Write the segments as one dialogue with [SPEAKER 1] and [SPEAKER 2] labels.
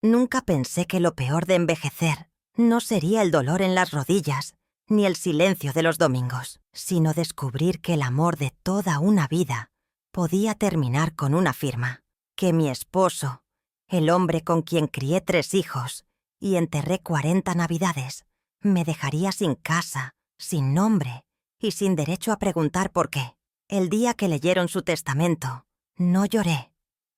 [SPEAKER 1] Nunca pensé que lo peor de envejecer no sería el dolor en las rodillas, ni el silencio de los domingos, sino descubrir que el amor de toda una vida podía terminar con una firma, que mi esposo, el hombre con quien crié 3 hijos y enterré 40 navidades, me dejaría sin casa, sin nombre y sin derecho a preguntar por qué. El día que leyeron su testamento, no lloré,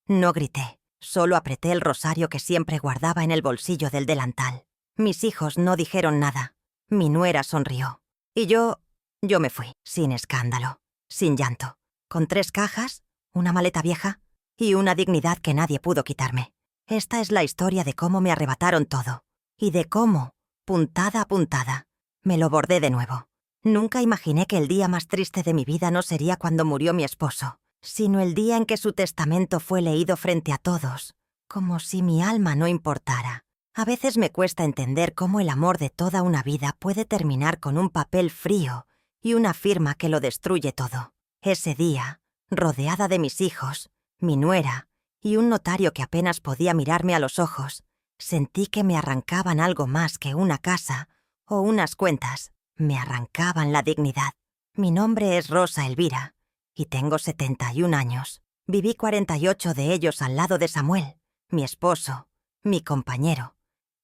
[SPEAKER 1] no grité, solo apreté el rosario que siempre guardaba en el bolsillo del delantal. Mis hijos no dijeron nada. Mi nuera sonrió. Y yo me fui, sin escándalo, sin llanto, con 3 cajas, una maleta vieja y una dignidad que nadie pudo quitarme. Esta es la historia de cómo me arrebataron todo y de cómo, puntada a puntada, me lo bordé de nuevo. Nunca imaginé que el día más triste de mi vida no sería cuando murió mi esposo, sino el día en que su testamento fue leído frente a todos, como si mi alma no importara. A veces me cuesta entender cómo el amor de toda una vida puede terminar con un papel frío y una firma que lo destruye todo. Ese día, rodeada de mis hijos, mi nuera y un notario que apenas podía mirarme a los ojos, sentí que me arrancaban algo más que una casa o unas cuentas. Me arrancaban la dignidad. Mi nombre es Rosa Elvira y tengo 71 años. Viví 48 de ellos al lado de Samuel, mi esposo, mi compañero,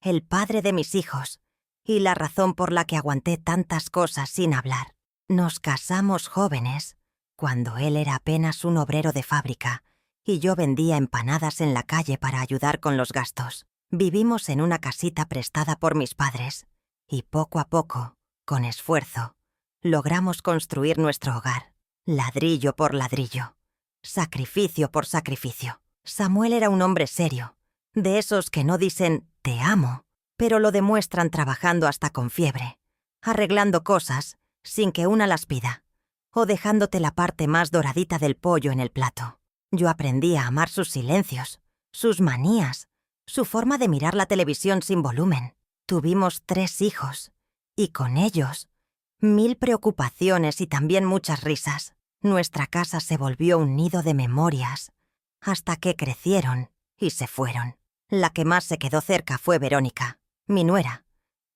[SPEAKER 1] el padre de mis hijos y la razón por la que aguanté tantas cosas sin hablar. Nos casamos jóvenes, cuando él era apenas un obrero de fábrica y yo vendía empanadas en la calle para ayudar con los gastos. Vivimos en una casita prestada por mis padres y poco a poco, con esfuerzo, logramos construir nuestro hogar, ladrillo por ladrillo, sacrificio por sacrificio. Samuel era un hombre serio, de esos que no dicen «te amo», pero lo demuestran trabajando hasta con fiebre, arreglando cosas sin que una las pida, o dejándote la parte más doradita del pollo en el plato. Yo aprendí a amar sus silencios, sus manías, su forma de mirar la televisión sin volumen. Tuvimos 3 hijos, y con ellos, 1000 preocupaciones y también muchas risas. Nuestra casa se volvió un nido de memorias, hasta que crecieron y se fueron. La que más se quedó cerca fue Verónica, mi nuera,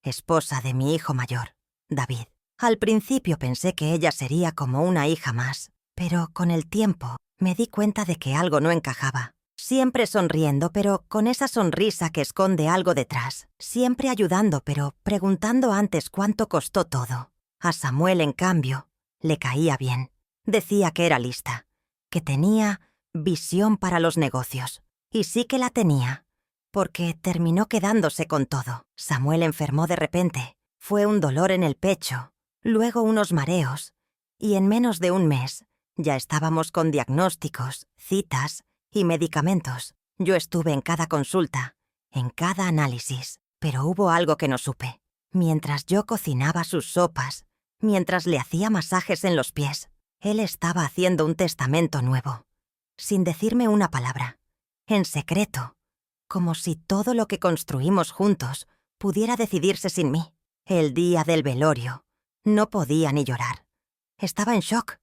[SPEAKER 1] esposa de mi hijo mayor, David. Al principio pensé que ella sería como una hija más, pero con el tiempo me di cuenta de que algo no encajaba. Siempre sonriendo, pero con esa sonrisa que esconde algo detrás. Siempre ayudando, pero preguntando antes cuánto costó todo. A Samuel, en cambio, le caía bien. Decía que era lista, que tenía visión para los negocios. Y sí que la tenía, porque terminó quedándose con todo. Samuel enfermó de repente. Fue un dolor en el pecho, luego unos mareos, y en menos de un mes ya estábamos con diagnósticos, citas y medicamentos. Yo estuve en cada consulta, en cada análisis, pero hubo algo que no supe. Mientras yo cocinaba sus sopas, mientras le hacía masajes en los pies, él estaba haciendo un testamento nuevo, sin decirme una palabra, en secreto, como si todo lo que construimos juntos pudiera decidirse sin mí. El día del velorio, no podía ni llorar. Estaba en shock.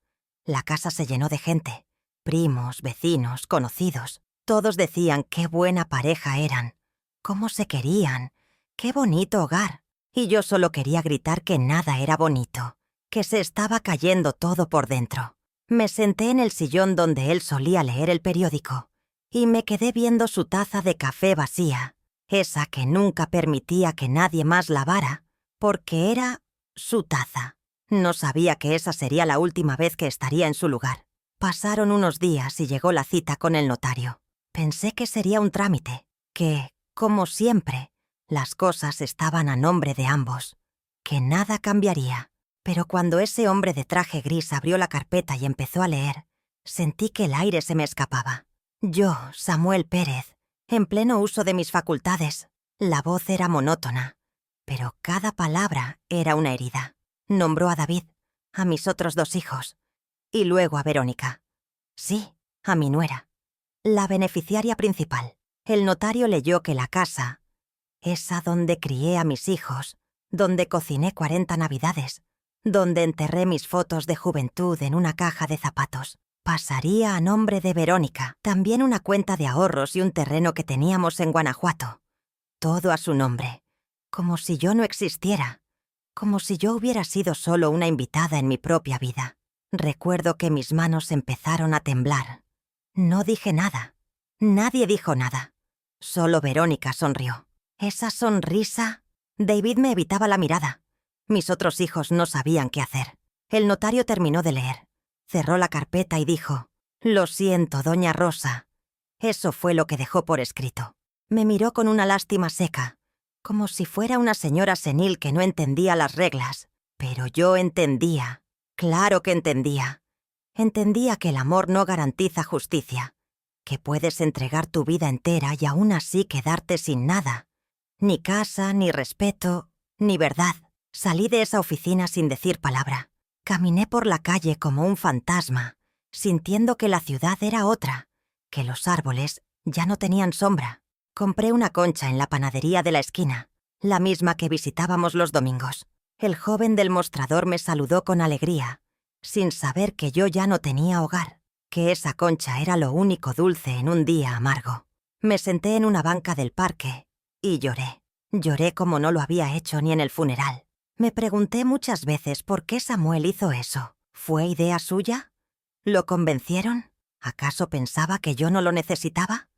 [SPEAKER 1] La casa se llenó de gente. Primos, vecinos, conocidos, todos decían qué buena pareja eran, cómo se querían, qué bonito hogar. Y yo solo quería gritar que nada era bonito, que se estaba cayendo todo por dentro. Me senté en el sillón donde él solía leer el periódico y me quedé viendo su taza de café vacía, esa que nunca permitía que nadie más lavara, porque era su taza. No sabía que esa sería la última vez que estaría en su lugar. Pasaron unos días y llegó la cita con el notario. Pensé que sería un trámite, que, como siempre, las cosas estaban a nombre de ambos, que nada cambiaría. Pero cuando ese hombre de traje gris abrió la carpeta y empezó a leer, sentí que el aire se me escapaba. Yo, Samuel Pérez, en pleno uso de mis facultades. La voz era monótona, pero cada palabra era una herida. Nombró a David, a mis otros 2 hijos, y luego a Verónica. Sí, a mi nuera, la beneficiaria principal. El notario leyó que la casa, esa donde crié a mis hijos, donde cociné 40 navidades, donde enterré mis fotos de juventud en una caja de zapatos, pasaría a nombre de Verónica. También una cuenta de ahorros y un terreno que teníamos en Guanajuato. todo a su nombre, como si yo no existiera, como si yo hubiera sido solo una invitada en mi propia vida. Recuerdo que mis manos empezaron a temblar. No dije nada. Nadie dijo nada. Solo Verónica sonrió. Esa sonrisa... David me evitaba la mirada. Mis otros hijos no sabían qué hacer. El notario terminó de leer. Cerró la carpeta y dijo: «Lo siento, doña Rosa». Eso fue lo que dejó por escrito. Me miró con una lástima seca, como si fuera una señora senil que no entendía las reglas. Pero yo entendía. Claro que entendía. Entendía que el amor no garantiza justicia, que puedes entregar tu vida entera y aún así quedarte sin nada. Ni casa, ni respeto, ni verdad. Salí de esa oficina sin decir palabra. Caminé por la calle como un fantasma, sintiendo que la ciudad era otra, que los árboles ya no tenían sombra. Compré una concha en la panadería de la esquina, la misma que visitábamos los domingos. El joven del mostrador me saludó con alegría, sin saber que yo ya no tenía hogar, que esa concha era lo único dulce en un día amargo. Me senté en una banca del parque y lloré. Lloré como no lo había hecho ni en el funeral. Me pregunté muchas veces por qué Samuel hizo eso. ¿Fue idea suya? ¿Lo convencieron? ¿Acaso pensaba que yo no lo necesitaba?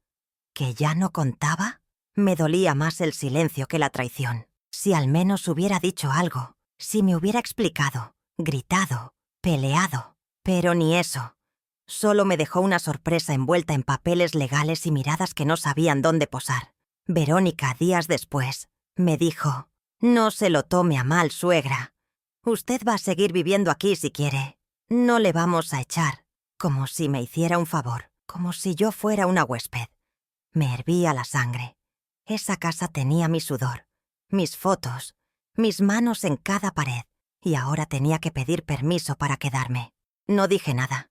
[SPEAKER 1] ¿Que ya no contaba? Me dolía más el silencio que la traición. Si al menos hubiera dicho algo, si me hubiera explicado, gritado, peleado. Pero ni eso. Solo me dejó una sorpresa envuelta en papeles legales y miradas que no sabían dónde posar. Verónica, días después, me dijo: «No se lo tome a mal, suegra. Usted va a seguir viviendo aquí si quiere. No le vamos a echar». Como si me hiciera un favor, como si yo fuera una huésped. Me hervía la sangre. Esa casa tenía mi sudor, mis fotos, mis manos en cada pared, y ahora tenía que pedir permiso para quedarme. No dije nada,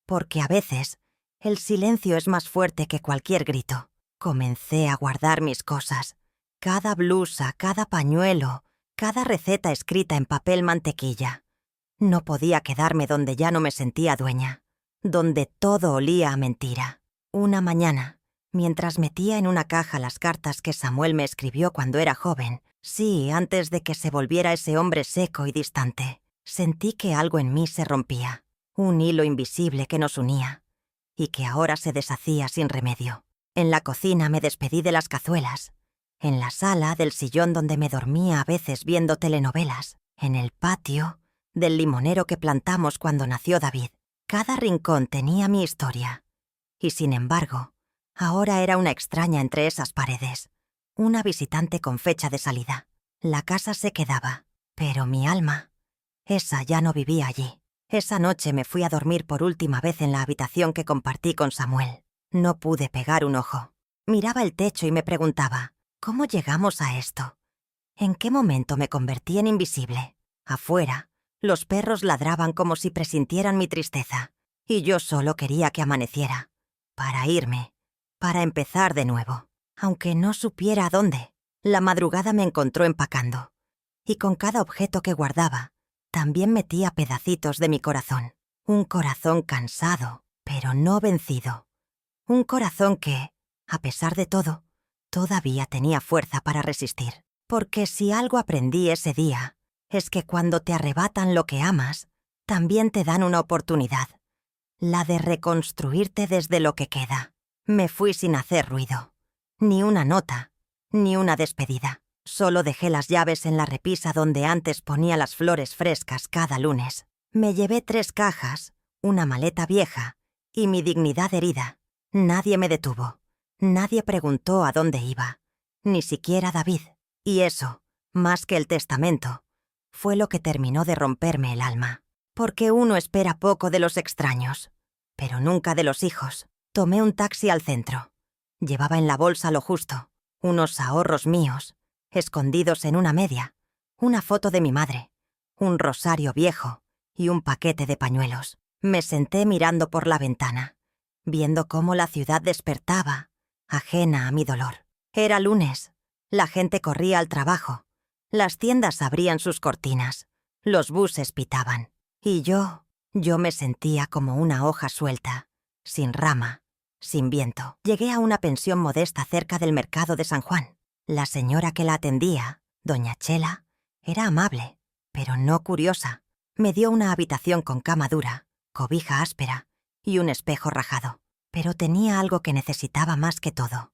[SPEAKER 1] porque a veces el silencio es más fuerte que cualquier grito. Comencé a guardar mis cosas, cada blusa, cada pañuelo, cada receta escrita en papel mantequilla. No podía quedarme donde ya no me sentía dueña, donde todo olía a mentira. Una mañana, mientras metía en una caja las cartas que Samuel me escribió cuando era joven, sí, antes de que se volviera ese hombre seco y distante, sentí que algo en mí se rompía, un hilo invisible que nos unía, y que ahora se deshacía sin remedio. En la cocina me despedí de las cazuelas, en la sala del sillón donde me dormía a veces viendo telenovelas, en el patio del limonero que plantamos cuando nació David. Cada rincón tenía mi historia, y sin embargo, ahora era una extraña entre esas paredes, una visitante con fecha de salida. La casa se quedaba, pero mi alma, esa ya no vivía allí. Esa noche me fui a dormir por última vez en la habitación que compartí con Samuel. No pude pegar un ojo. Miraba el techo y me preguntaba: ¿cómo llegamos a esto? ¿En qué momento me convertí en invisible? Afuera, los perros ladraban como si presintieran mi tristeza, y yo solo quería que amaneciera, para irme, para empezar de nuevo. Aunque no supiera a dónde, la madrugada me encontró empacando, y con cada objeto que guardaba, también metía pedacitos de mi corazón. Un corazón cansado, pero no vencido. Un corazón que, a pesar de todo, todavía tenía fuerza para resistir. Porque si algo aprendí ese día, es que cuando te arrebatan lo que amas, también te dan una oportunidad, la de reconstruirte desde lo que queda. Me fui sin hacer ruido. Ni una nota, ni una despedida. Solo dejé las llaves en la repisa donde antes ponía las flores frescas cada lunes. Me llevé 3 cajas, una maleta vieja y mi dignidad herida. Nadie me detuvo. Nadie preguntó a dónde iba. Ni siquiera David. Y eso, más que el testamento, fue lo que terminó de romperme el alma. Porque uno espera poco de los extraños, pero nunca de los hijos. Tomé un taxi al centro. Llevaba en la bolsa lo justo, unos ahorros míos, escondidos en una media, una foto de mi madre, un rosario viejo y un paquete de pañuelos. Me senté mirando por la ventana, viendo cómo la ciudad despertaba, ajena a mi dolor. Era lunes, la gente corría al trabajo, las tiendas abrían sus cortinas, los buses pitaban, y yo me sentía como una hoja suelta, sin rama, sin viento. Llegué a una pensión modesta cerca del mercado de San Juan. La señora que la atendía, doña Chela, era amable, pero no curiosa. Me dio una habitación con cama dura, cobija áspera y un espejo rajado. Pero tenía algo que necesitaba más que todo.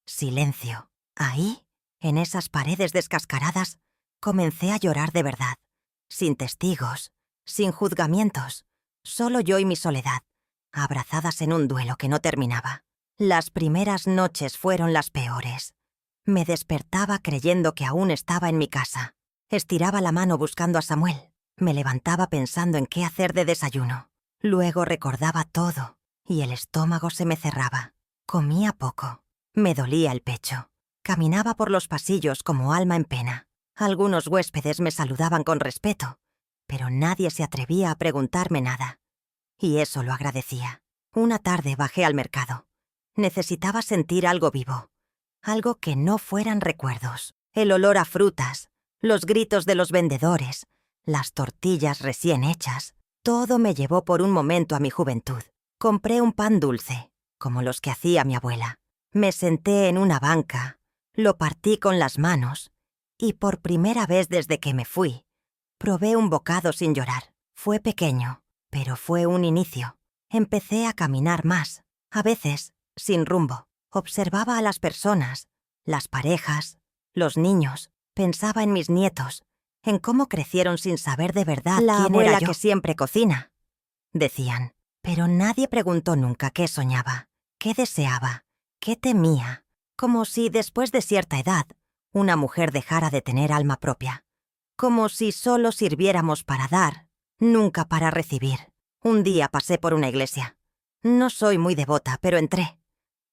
[SPEAKER 1] Silencio. Ahí, en esas paredes descascaradas, comencé a llorar de verdad. Sin testigos, sin juzgamientos, solo yo y mi soledad, abrazadas en un duelo que no terminaba. Las primeras noches fueron las peores. Me despertaba creyendo que aún estaba en mi casa. Estiraba la mano buscando a Samuel. Me levantaba pensando en qué hacer de desayuno. Luego recordaba todo y el estómago se me cerraba. Comía poco. Me dolía el pecho. Caminaba por los pasillos como alma en pena. Algunos huéspedes me saludaban con respeto, pero nadie se atrevía a preguntarme nada. Y eso lo agradecía. Una tarde bajé al mercado. Necesitaba sentir algo vivo. Algo que no fueran recuerdos. El olor a frutas, los gritos de los vendedores, las tortillas recién hechas. Todo me llevó por un momento a mi juventud. Compré un pan dulce, como los que hacía mi abuela. Me senté en una banca, lo partí con las manos y por primera vez desde que me fui, probé un bocado sin llorar. Fue pequeño, pero fue un inicio. Empecé a caminar más, a veces sin rumbo. Observaba a las personas, las parejas, los niños. Pensaba en mis nietos, en cómo crecieron sin saber de verdad
[SPEAKER 2] La
[SPEAKER 1] quién
[SPEAKER 2] abuela
[SPEAKER 1] era
[SPEAKER 2] yo.
[SPEAKER 1] que siempre cocina, decían. Pero nadie preguntó nunca qué soñaba, qué deseaba, qué temía. Como si después de cierta edad, una mujer dejara de tener alma propia. Como si solo sirviéramos para dar, nunca para recibir. Un día pasé por una iglesia. No soy muy devota, pero entré.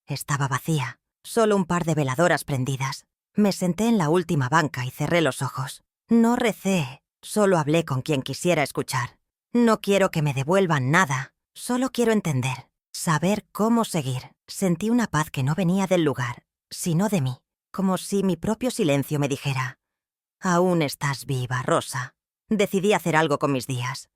[SPEAKER 1] Estaba vacía, solo un par de veladoras prendidas. Me senté en la última banca y cerré los ojos. No recé, solo hablé con quien quisiera escuchar. No quiero que me devuelvan nada, solo quiero entender, saber cómo seguir. Sentí una paz que no venía del lugar, sino de mí, como si mi propio silencio me dijera: «Aún estás viva, Rosa». Decidí hacer algo con mis días.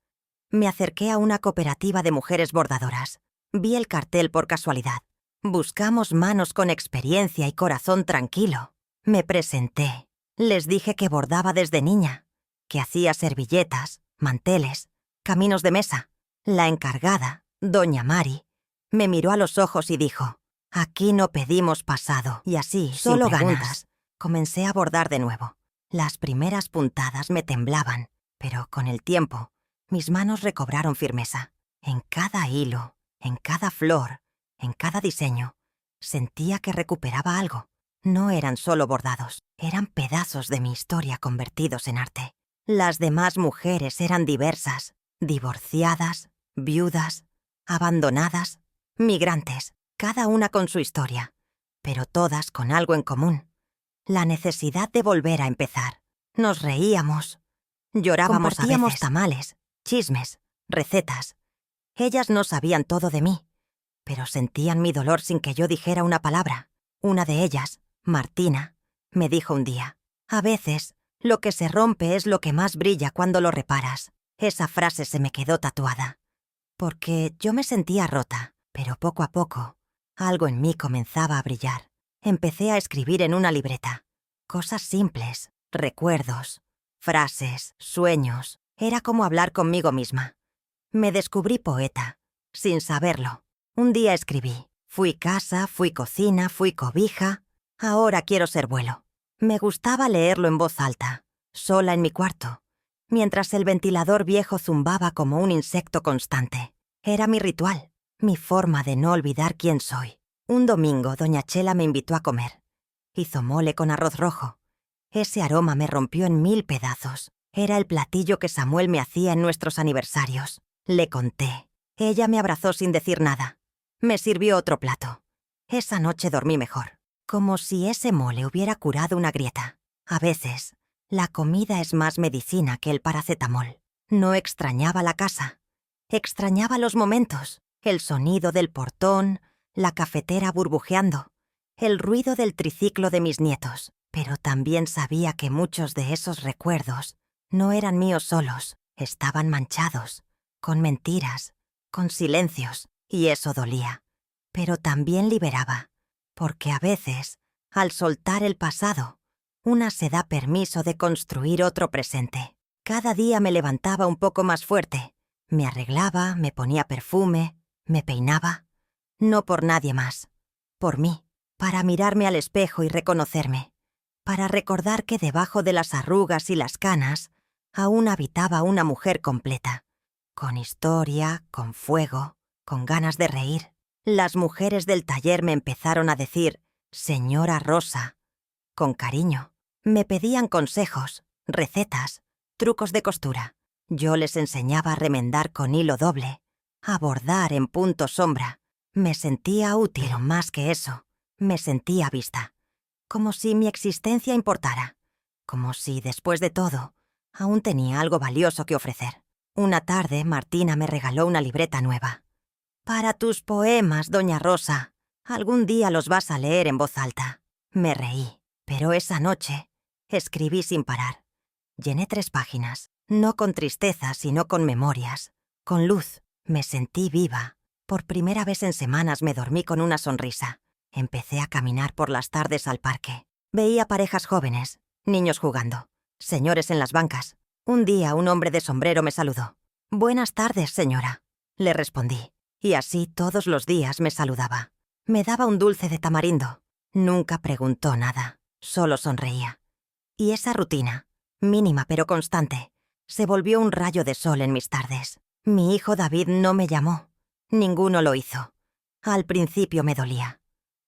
[SPEAKER 1] Me acerqué a una cooperativa de mujeres bordadoras. Vi el cartel por casualidad. Buscamos manos con experiencia y corazón tranquilo. Me presenté. Les dije que bordaba desde niña, que hacía servilletas, manteles, caminos de mesa. La encargada, doña Mari, me miró a los ojos y dijo: «Aquí no pedimos pasado». Y así,
[SPEAKER 2] Solo
[SPEAKER 1] sin preguntas,
[SPEAKER 2] ganas.
[SPEAKER 1] comencé a bordar de nuevo. Las primeras puntadas me temblaban, pero con el tiempo, mis manos recobraron firmeza. En cada hilo, en cada flor, en cada diseño, sentía que recuperaba algo. No eran solo bordados, eran pedazos de mi historia convertidos en arte. Las demás mujeres eran diversas, divorciadas, viudas, abandonadas, migrantes, cada una con su historia, pero todas con algo en común: la necesidad de volver a empezar. Nos reíamos, llorábamos,
[SPEAKER 2] Compartíamos
[SPEAKER 1] a veces, tamales, chismes, recetas. Ellas no sabían todo de mí, pero sentían mi dolor sin que yo dijera una palabra. Una de ellas, Martina, me dijo un día: «A veces, lo que se rompe es lo que más brilla cuando lo reparas». Esa frase se me quedó tatuada, porque yo me sentía rota, pero poco a poco, algo en mí comenzaba a brillar. Empecé a escribir en una libreta. Cosas simples, recuerdos, frases, sueños. Era como hablar conmigo misma. Me descubrí poeta, sin saberlo. Un día escribí: «Fui casa, fui cocina, fui cobija, ahora quiero ser vuelo». Me gustaba leerlo en voz alta, sola en mi cuarto, mientras el ventilador viejo zumbaba como un insecto constante. Era mi ritual, mi forma de no olvidar quién soy. Un domingo, doña Chela me invitó a comer. Hizo mole con arroz rojo. Ese aroma me rompió en 1000 pedazos. Era el platillo que Samuel me hacía en nuestros aniversarios. Le conté. Ella me abrazó sin decir nada. Me sirvió otro plato. Esa noche dormí mejor, como si ese mole hubiera curado una grieta. A veces, la comida es más medicina que el paracetamol. No extrañaba la casa. Extrañaba los momentos, el sonido del portón, la cafetera burbujeando, el ruido del triciclo de mis nietos. Pero también sabía que muchos de esos recuerdos no eran míos solos, estaban manchados, con mentiras, con silencios, y eso dolía. Pero también liberaba, porque a veces Al soltar el pasado, una se da permiso de construir otro presente. Cada día me levantaba un poco más fuerte. Me arreglaba, me ponía perfume, me peinaba. No por nadie más, por mí, para mirarme al espejo y reconocerme, para recordar que debajo de las arrugas y las canas aún habitaba una mujer completa, con historia, con fuego, con ganas de reír. Las mujeres del taller me empezaron a decir «Señora Rosa», con cariño. Me pedían consejos, recetas, trucos de costura. Yo les enseñaba a remendar con hilo doble, a bordar en punto sombra. Me sentía útil, pero más que eso, me sentía vista. Como si mi existencia importara. Como si, después de todo, aún tenía algo valioso que ofrecer. Una tarde, Martina me regaló una libreta nueva. «Para tus poemas, doña Rosa. Algún día los vas a leer en voz alta». Me reí, pero esa noche escribí sin parar. Llené 3 páginas, no con tristeza, sino con memorias, con luz. Me sentí viva. Por primera vez en semanas me dormí con una sonrisa. Empecé a caminar por las tardes al parque. Veía parejas jóvenes, niños jugando, señores en las bancas. Un día un hombre de sombrero me saludó. «Buenas tardes, señora», le respondí. Y así todos los días me saludaba. Me daba un dulce de tamarindo. Nunca preguntó nada, solo sonreía. Y esa rutina, mínima pero constante, se volvió un rayo de sol en mis tardes. Mi hijo David no me llamó. Ninguno lo hizo. Al principio me dolía.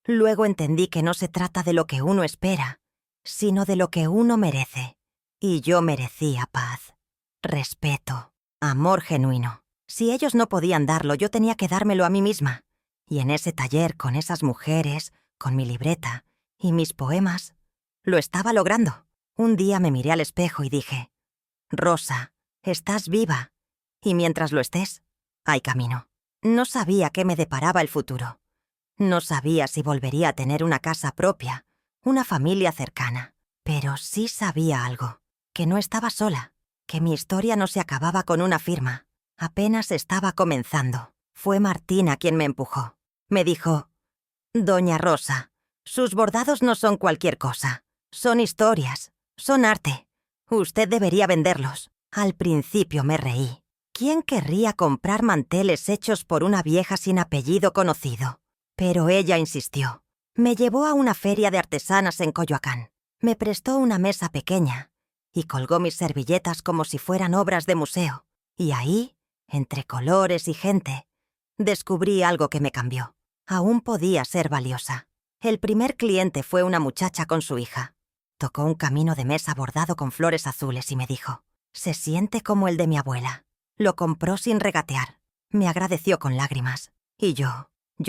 [SPEAKER 1] Luego entendí que no se trata de lo que uno espera, sino de lo que uno merece. Y yo merecía paz, respeto, amor genuino. Si ellos no podían darlo, yo tenía que dármelo a mí misma. Y en ese taller, con esas mujeres, con mi libreta y mis poemas, lo estaba logrando. Un día me miré al espejo y dije, «Rosa, estás viva. Y mientras lo estés, hay camino». No sabía qué me deparaba el futuro. No sabía si volvería a tener una casa propia, una familia cercana. Pero sí sabía algo, que no estaba sola, que mi historia no se acababa con una firma. Apenas estaba comenzando. Fue Martina quien me empujó. Me dijo, «Doña Rosa, sus bordados no son cualquier cosa. Son historias, son arte. Usted debería venderlos». Al principio me reí. ¿Quién querría comprar manteles hechos por una vieja sin apellido conocido? Pero ella insistió. Me llevó a una feria de artesanas en Coyoacán. Me prestó una mesa pequeña y colgó mis servilletas como si fueran obras de museo. Y ahí, entre colores y gente, descubrí algo que me cambió. Aún podía ser valiosa. El primer cliente fue una muchacha con su hija. Tocó un camino de mesa bordado con flores azules y me dijo, «Se siente como el de mi abuela». Lo compró sin regatear. Me agradeció con lágrimas. Y yo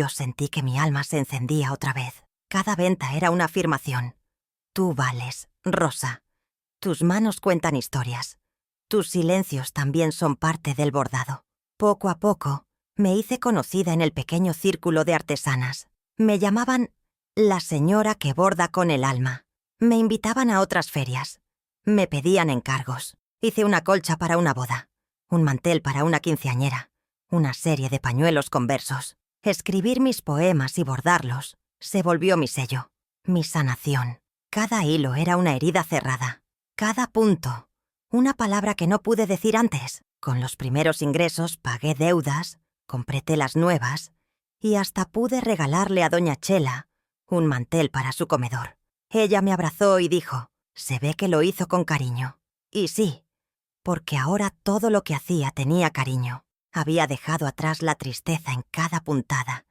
[SPEAKER 1] sentí que mi alma se encendía otra vez. Cada venta era una afirmación. Tú vales, Rosa. Tus manos cuentan historias. Tus silencios también son parte del bordado. Poco a poco, me hice conocida en el pequeño círculo de artesanas. Me llamaban la señora que borda con el alma. Me invitaban a otras ferias. Me pedían encargos. Hice una colcha para una boda. Un mantel para una quinceañera, una serie de pañuelos con versos. Escribir mis poemas y bordarlos se volvió mi sello, mi sanación. Cada hilo era una herida cerrada, cada punto, una palabra que no pude decir antes. Con los primeros ingresos pagué deudas, compré telas nuevas y hasta pude regalarle a doña Chela un mantel para su comedor. Ella me abrazó y dijo, «Se ve que lo hizo con cariño». Y sí, porque ahora todo lo que hacía tenía cariño. Había dejado atrás la tristeza en cada puntada.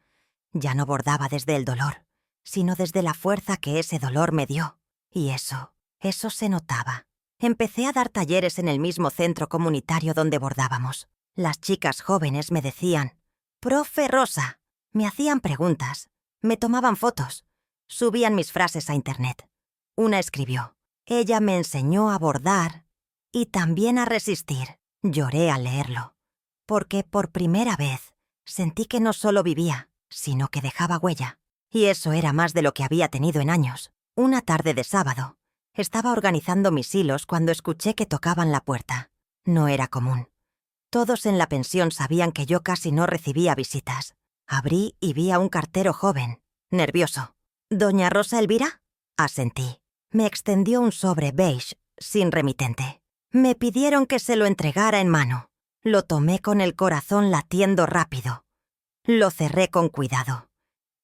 [SPEAKER 1] Ya no bordaba desde el dolor, sino desde la fuerza que ese dolor me dio. Y eso se notaba. Empecé a dar talleres en el mismo centro comunitario donde bordábamos. Las chicas jóvenes me decían, «Profe Rosa». Me hacían preguntas, me tomaban fotos, subían mis frases a internet. Una escribió, «Ella me enseñó a bordar y también a resistir». Lloré al leerlo, porque por primera vez sentí que no solo vivía, sino que dejaba huella. Y eso era más de lo que había tenido en años. Una tarde de sábado, estaba organizando mis hilos cuando escuché que tocaban la puerta. No era común. Todos en la pensión sabían que yo casi no recibía visitas. Abrí y vi a un cartero joven, nervioso. «¿Doña Rosa Elvira?». Asentí. Me extendió un sobre beige, sin remitente. Me pidieron que se lo entregara en mano. Lo tomé con el corazón latiendo rápido. Lo cerré con cuidado.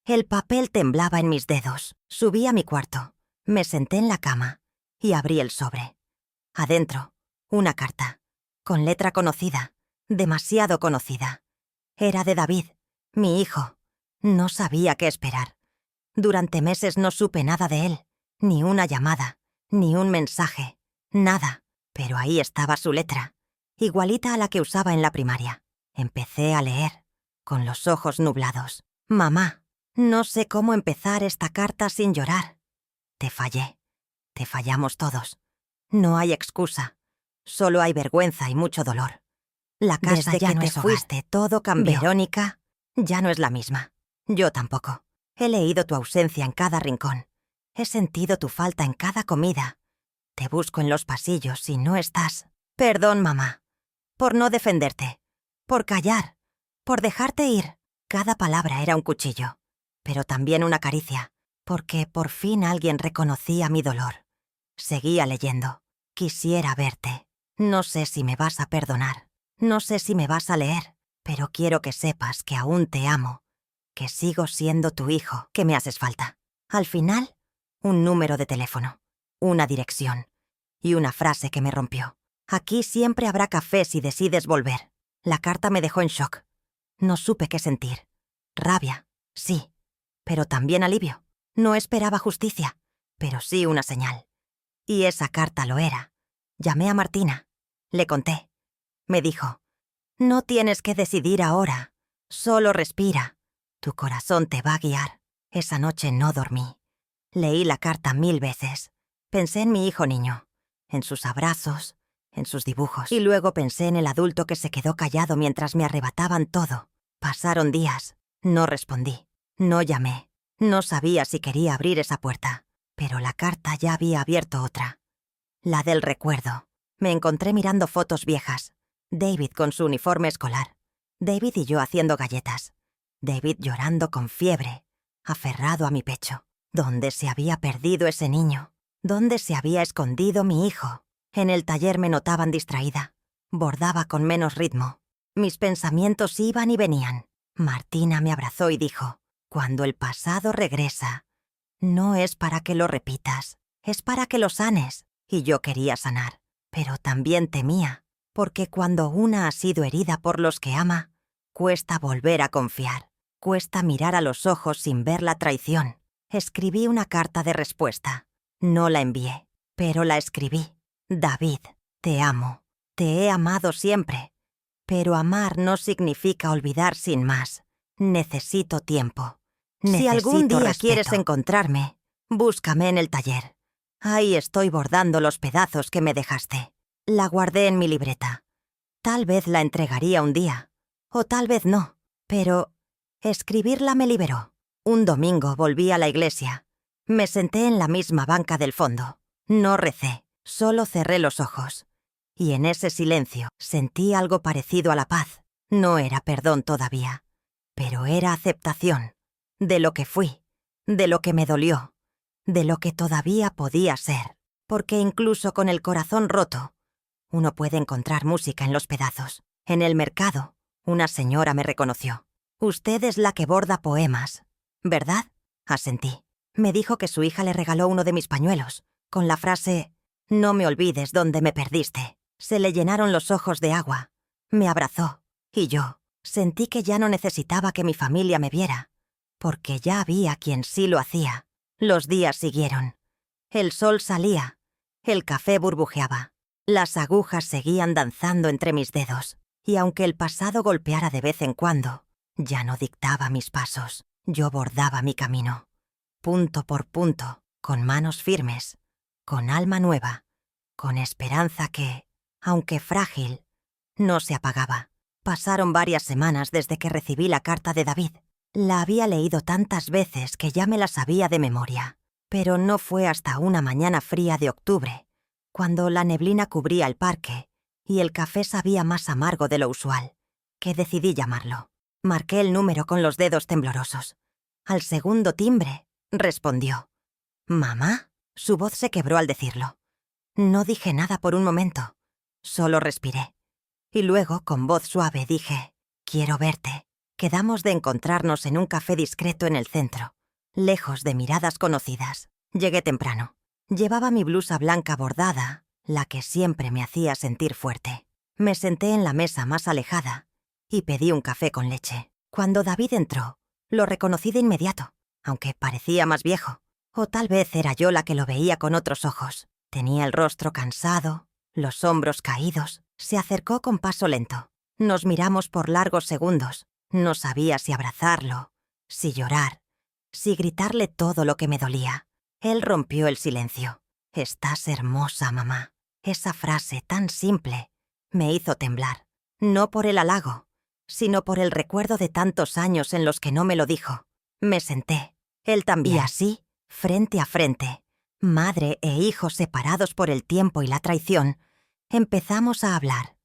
[SPEAKER 1] El papel temblaba en mis dedos. Subí a mi cuarto. Me senté en la cama y abrí el sobre. Adentro, una carta, con letra conocida, demasiado conocida. Era de David, mi hijo. No sabía qué esperar. Durante meses no supe nada de él, ni una llamada, ni un mensaje, nada. Pero ahí estaba su letra, igualita a la que usaba en la primaria. Empecé a leer, con los ojos nublados. Mamá, no sé cómo empezar esta carta sin llorar. Te fallé. Te fallamos todos. No hay excusa. Solo hay vergüenza y mucho dolor. La casa
[SPEAKER 2] Desde
[SPEAKER 1] ya
[SPEAKER 2] que
[SPEAKER 1] no
[SPEAKER 2] te
[SPEAKER 1] es hogar.
[SPEAKER 2] fuiste, todo cambió.
[SPEAKER 1] Verónica ya no es la misma. Yo tampoco. He leído tu ausencia en cada rincón. He sentido tu falta en cada comida. Te busco en los pasillos y no estás. Perdón, mamá. Por no defenderte. Por callar. Por dejarte ir. Cada palabra era un cuchillo. Pero también una caricia. Porque por fin alguien reconocía mi dolor. Seguía leyendo. Quisiera verte. No sé si me vas a perdonar. No sé si me vas a leer. Pero quiero que sepas que aún te amo. Que sigo siendo tu hijo. Que me haces falta. Al final, un número de teléfono. Una dirección. Y una frase que me rompió. Aquí siempre habrá café si decides volver. La carta me dejó en shock. No supe qué sentir. Rabia, sí. Pero también alivio. No esperaba justicia, pero sí una señal. Y esa carta lo era. Llamé a Martina. Le conté. Me dijo, no tienes que decidir ahora. Solo respira. Tu corazón te va a guiar. Esa noche no dormí. Leí la carta 1000 veces. Pensé en mi hijo niño, en sus abrazos, en sus dibujos. Y luego pensé en el adulto que se quedó callado mientras me arrebataban todo. Pasaron días. No respondí. No llamé. No sabía si quería abrir esa puerta. Pero la carta ya había abierto otra. La del recuerdo. Me encontré mirando fotos viejas. David con su uniforme escolar. David y yo haciendo galletas. David llorando con fiebre, aferrado a mi pecho. ¿Dónde se había perdido ese niño? ¿Dónde se había escondido mi hijo? En el taller me notaban distraída. Bordaba con menos ritmo. Mis pensamientos iban y venían. Martina me abrazó y dijo, cuando el pasado regresa, no es para que lo repitas, es para que lo sanes. Y yo quería sanar, pero también temía, porque cuando una ha sido herida por los que ama, cuesta volver a confiar, cuesta mirar a los ojos sin ver la traición. Escribí una carta de respuesta. No la envié, pero la escribí. David, te amo. Te he amado siempre. Pero amar no significa olvidar sin más. Necesito tiempo. Si algún día quieres encontrarme, búscame en el taller. Ahí estoy bordando los pedazos que me dejaste. La guardé en mi libreta. Tal vez la entregaría un día, o tal vez no, pero escribirla me liberó. Un domingo volví a la iglesia. Me senté en la misma banca del fondo. No recé, solo cerré los ojos. Y en ese silencio sentí algo parecido a la paz. No era perdón todavía, pero era aceptación de lo que fui, de lo que me dolió, de lo que todavía podía ser. Porque incluso con el corazón roto, uno puede encontrar música en los pedazos. En el mercado, una señora me reconoció. Usted es la que borda poemas, ¿verdad? Asentí. Me dijo que su hija le regaló uno de mis pañuelos, con la frase, no me olvides dónde me perdiste. Se le llenaron los ojos de agua. Me abrazó, y yo sentí que ya no necesitaba que mi familia me viera, porque ya había quien sí lo hacía. Los días siguieron. El sol salía, el café burbujeaba, las agujas seguían danzando entre mis dedos, y aunque el pasado golpeara de vez en cuando, ya no dictaba mis pasos, yo bordaba mi camino, punto por punto, con manos firmes, con alma nueva, con esperanza que, aunque frágil, no se apagaba. Pasaron varias semanas desde que recibí la carta de David. La había leído tantas veces que ya me la sabía de memoria. Pero no fue hasta una mañana fría de octubre, cuando la neblina cubría el parque y el café sabía más amargo de lo usual, que decidí llamarlo. Marqué el número con los dedos temblorosos. Al segundo timbre, respondió. ¿Mamá? Su voz se quebró al decirlo. No dije nada por un momento. Solo respiré. Y luego, con voz suave, dije: «Quiero verte». Quedamos de encontrarnos en un café discreto en el centro, lejos de miradas conocidas. Llegué temprano. Llevaba mi blusa blanca bordada, la que siempre me hacía sentir fuerte. Me senté en la mesa más alejada y pedí un café con leche. Cuando David entró, lo reconocí de inmediato, aunque parecía más viejo. O tal vez era yo la que lo veía con otros ojos. Tenía el rostro cansado, los hombros caídos. Se acercó con paso lento. Nos miramos por largos segundos. No sabía si abrazarlo, si llorar, si gritarle todo lo que me dolía. Él rompió el silencio. «Estás hermosa, mamá». Esa frase tan simple me hizo temblar. No por el halago, sino por el recuerdo de tantos años en los que no me lo dijo. Me senté. Él también. Y así, frente a frente, madre e hijo separados por el tiempo y la traición, empezamos a hablar.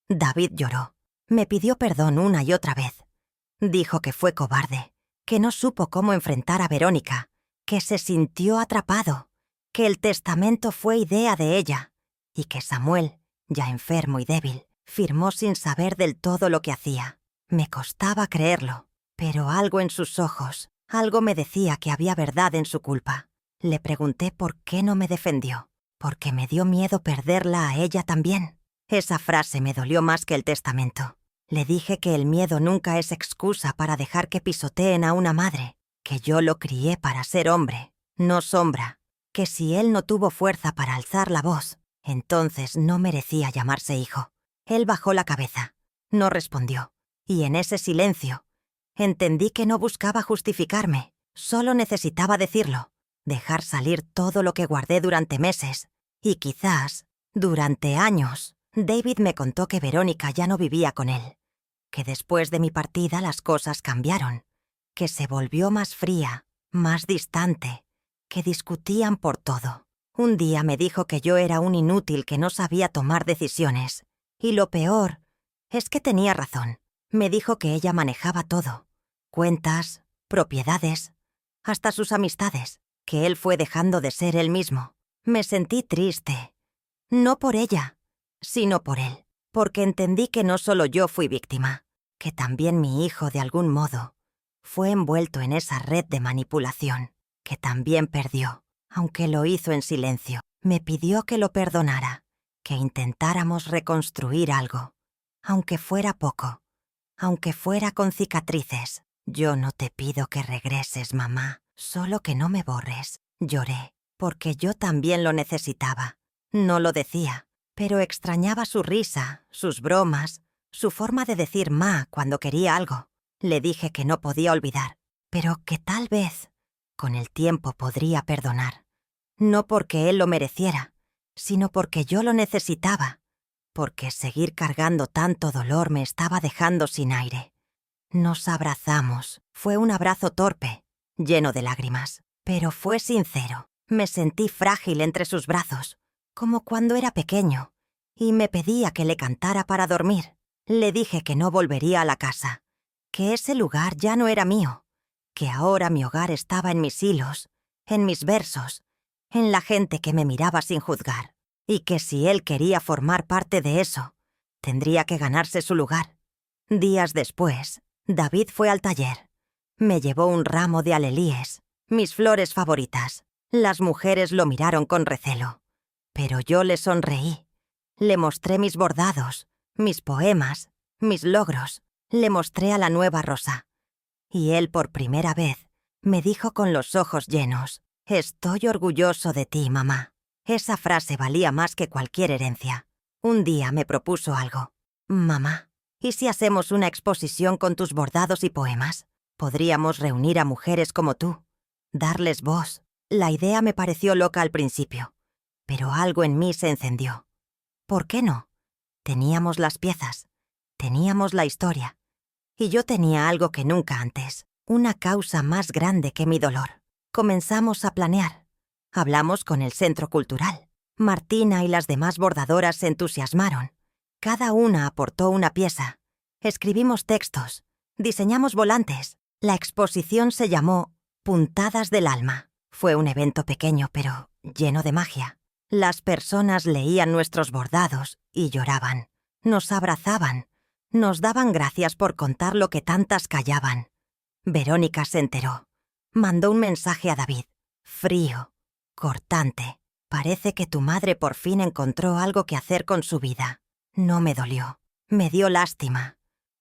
[SPEAKER 1] David lloró. Me pidió perdón una y otra vez. Dijo que fue cobarde, que no supo cómo enfrentar a Verónica, que se sintió atrapado, que el testamento fue idea de ella y que Samuel, ya enfermo y débil, firmó sin saber del todo lo que hacía. Me costaba creerlo, pero algo en sus ojos, algo me decía que había verdad en su culpa. Le pregunté por qué no me defendió, porque me dio miedo perderla a ella también. Esa frase me dolió más que el testamento. Le dije que el miedo nunca es excusa para dejar que pisoteen a una madre, que yo lo crié para ser hombre, no sombra, que si él no tuvo fuerza para alzar la voz, entonces no merecía llamarse hijo. Él bajó la cabeza, no respondió, y en ese silencio entendí que no buscaba justificarme, solo necesitaba decirlo, dejar salir todo lo que guardé durante meses, y quizás durante años. David me contó que Verónica ya no vivía con él, que después de mi partida las cosas cambiaron, que se volvió más fría, más distante, que discutían por todo. Un día me dijo que yo era un inútil que no sabía tomar decisiones, y lo peor es que tenía razón. Me dijo que ella manejaba todo, cuentas, propiedades, hasta sus amistades, que él fue dejando de ser él mismo. Me sentí triste, no por ella, sino por él, porque entendí que no solo yo fui víctima, que también mi hijo de algún modo fue envuelto en esa red de manipulación, que también perdió, aunque lo hizo en silencio. Me pidió que lo perdonara, que intentáramos reconstruir algo, aunque fuera poco, aunque fuera con cicatrices. Yo no te pido que regreses, mamá, solo que no me borres. Lloré, porque yo también lo necesitaba. No lo decía, pero extrañaba su risa, sus bromas, su forma de decir ma cuando quería algo. Le dije que no podía olvidar, pero que tal vez, con el tiempo podría perdonar. No porque él lo mereciera, sino porque yo lo necesitaba, porque seguir cargando tanto dolor me estaba dejando sin aire. Nos abrazamos. Fue un abrazo torpe, lleno de lágrimas, pero fue sincero. Me sentí frágil entre sus brazos, como cuando era pequeño, y me pedía que le cantara para dormir. Le dije que no volvería a la casa, que ese lugar ya no era mío, que ahora mi hogar estaba en mis hilos, en mis versos, en la gente que me miraba sin juzgar, y que si él quería formar parte de eso, tendría que ganarse su lugar. Días después, David fue al taller. Me llevó un ramo de alelíes, mis flores favoritas. Las mujeres lo miraron con recelo, pero yo le sonreí. Le mostré mis bordados, mis poemas, mis logros. Le mostré a la nueva rosa. Y él por primera vez me dijo con los ojos llenos: «Estoy orgulloso de ti, mamá». Esa frase valía más que cualquier herencia. Un día me propuso algo. «Mamá, ¿y si hacemos una exposición con tus bordados y poemas? Podríamos reunir a mujeres como tú, darles voz». La idea me pareció loca al principio, pero algo en mí se encendió. ¿Por qué no? Teníamos las piezas, teníamos la historia, y yo tenía algo que nunca antes, una causa más grande que mi dolor. Comenzamos a planear. Hablamos con el Centro Cultural. Martina y las demás bordadoras se entusiasmaron. Cada una aportó una pieza. Escribimos textos, diseñamos volantes. La exposición se llamó Puntadas del Alma. Fue un evento pequeño, pero lleno de magia. Las personas leían nuestros bordados y lloraban. Nos abrazaban. Nos daban gracias por contar lo que tantas callaban. Verónica se enteró. Mandó un mensaje a David. Frío, cortante. Parece que tu madre por fin encontró algo que hacer con su vida. No me dolió. Me dio lástima.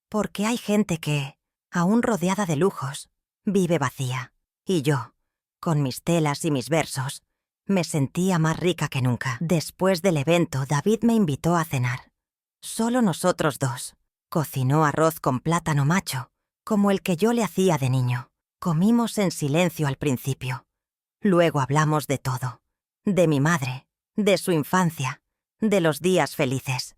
[SPEAKER 1] Porque hay gente que, aún rodeada de lujos, vive vacía. Y yo, con mis telas y mis versos, me sentía más rica que nunca. Después del evento, David me invitó a cenar. Solo nosotros dos. Cocinó arroz con plátano macho, como el que yo le hacía de niño. Comimos en silencio al principio. Luego hablamos de todo. De mi madre, de su infancia, de los días felices.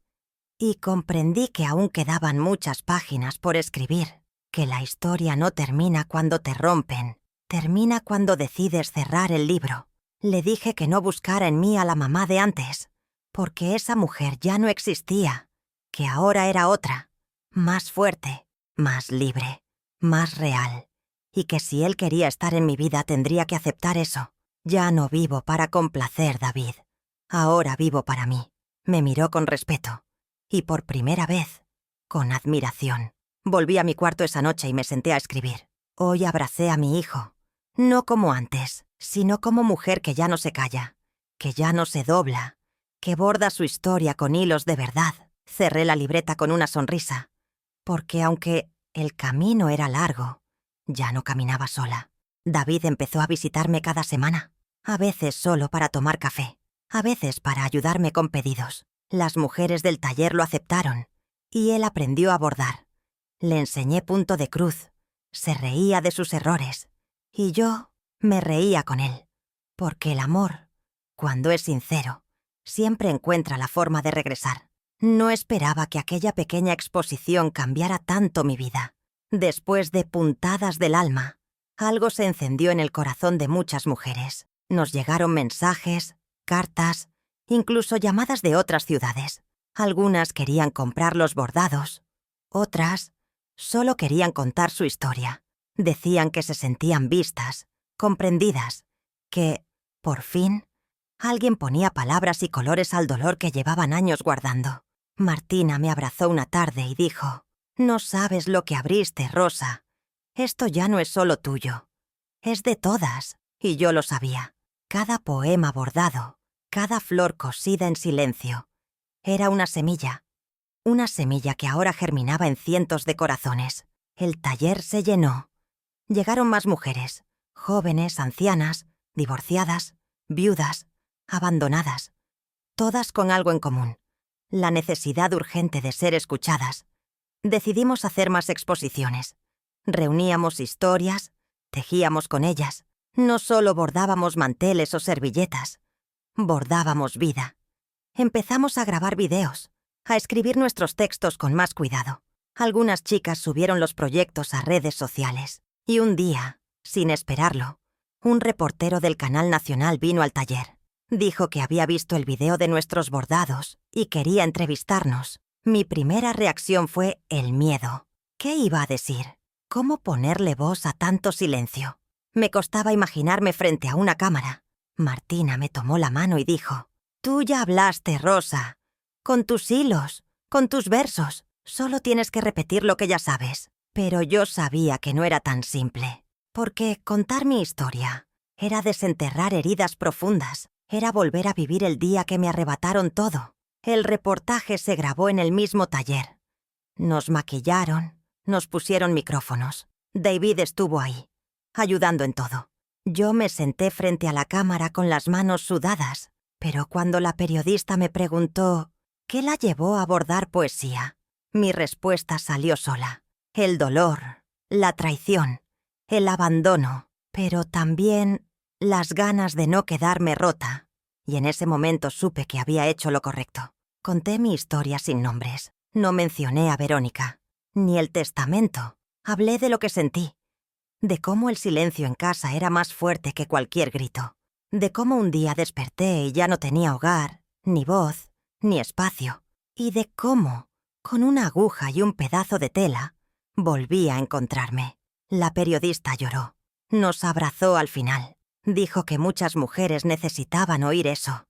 [SPEAKER 1] Y comprendí que aún quedaban muchas páginas por escribir, que la historia no termina cuando te rompen, termina cuando decides cerrar el libro. Le dije que no buscara en mí a la mamá de antes, porque esa mujer ya no existía, que ahora era otra, más fuerte, más libre, más real, y que si él quería estar en mi vida tendría que aceptar eso. Ya no vivo para complacer, David. Ahora vivo para mí. Me miró con respeto. Y por primera vez, con admiración. Volví a mi cuarto esa noche y me senté a escribir. Hoy abracé a mi hijo. No como antes, sino como mujer que ya no se calla, que ya no se dobla, que borda su historia con hilos de verdad. Cerré la libreta con una sonrisa, porque aunque el camino era largo, ya no caminaba sola. David empezó a visitarme cada semana, a veces solo para tomar café, a veces para ayudarme con pedidos. Las mujeres del taller lo aceptaron, y él aprendió a bordar. Le enseñé punto de cruz, se reía de sus errores, y yo me reía con él, porque el amor, cuando es sincero, siempre encuentra la forma de regresar. No esperaba que aquella pequeña exposición cambiara tanto mi vida. Después de puntadas del alma, algo se encendió en el corazón de muchas mujeres. Nos llegaron mensajes, cartas, incluso llamadas de otras ciudades. Algunas querían comprar los bordados, otras solo querían contar su historia. Decían que se sentían vistas, comprendidas, que, por fin, alguien ponía palabras y colores al dolor que llevaban años guardando. Martina me abrazó una tarde y dijo: «No sabes lo que abriste, Rosa. Esto ya no es solo tuyo. Es de todas». Y yo lo sabía. Cada poema bordado, cada flor cosida en silencio, era una semilla que ahora germinaba en cientos de corazones. El taller se llenó. Llegaron más mujeres, jóvenes, ancianas, divorciadas, viudas, abandonadas, todas con algo en común: la necesidad urgente de ser escuchadas. Decidimos hacer más exposiciones. Reuníamos historias, tejíamos con ellas. No solo bordábamos manteles o servilletas, bordábamos vida. Empezamos a grabar videos, a escribir nuestros textos con más cuidado. Algunas chicas subieron los proyectos a redes sociales. Y un día, sin esperarlo, un reportero del Canal Nacional vino al taller. Dijo que había visto el video de nuestros bordados y quería entrevistarnos. Mi primera reacción fue el miedo. ¿Qué iba a decir? ¿Cómo ponerle voz a tanto silencio? Me costaba imaginarme frente a una cámara. Martina me tomó la mano y dijo: «Tú ya hablaste, Rosa. Con tus hilos, con tus versos. Solo tienes que repetir lo que ya sabes». Pero yo sabía que no era tan simple, porque contar mi historia era desenterrar heridas profundas, era volver a vivir el día que me arrebataron todo. El reportaje se grabó en el mismo taller. Nos maquillaron, nos pusieron micrófonos. David estuvo ahí, ayudando en todo. Yo me senté frente a la cámara con las manos sudadas, pero cuando la periodista me preguntó ¿qué la llevó a bordar poesía?, mi respuesta salió sola. El dolor, la traición, el abandono, pero también las ganas de no quedarme rota. Y en ese momento supe que había hecho lo correcto. Conté mi historia sin nombres. No mencioné a Verónica, ni el testamento. Hablé de lo que sentí, de cómo el silencio en casa era más fuerte que cualquier grito, de cómo un día desperté y ya no tenía hogar, ni voz, ni espacio, y de cómo, con una aguja y un pedazo de tela, volví a encontrarme. La periodista lloró. Nos abrazó al final. Dijo que muchas mujeres necesitaban oír eso.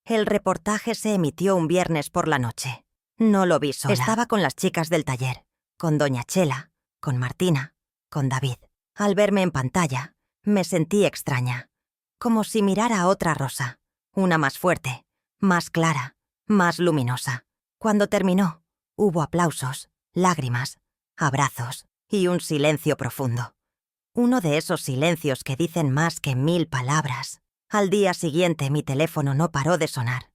[SPEAKER 1] El reportaje se emitió un viernes por la noche. No lo vi sola. Estaba con las chicas del taller, con doña Chela, con Martina, con David. Al verme en pantalla, me sentí extraña, como si mirara a otra Rosa, una más fuerte, más clara, más luminosa. Cuando terminó, hubo aplausos, lágrimas, abrazos y un silencio profundo. Uno de esos silencios que dicen más que 1000 palabras. Al día siguiente mi teléfono no paró de sonar.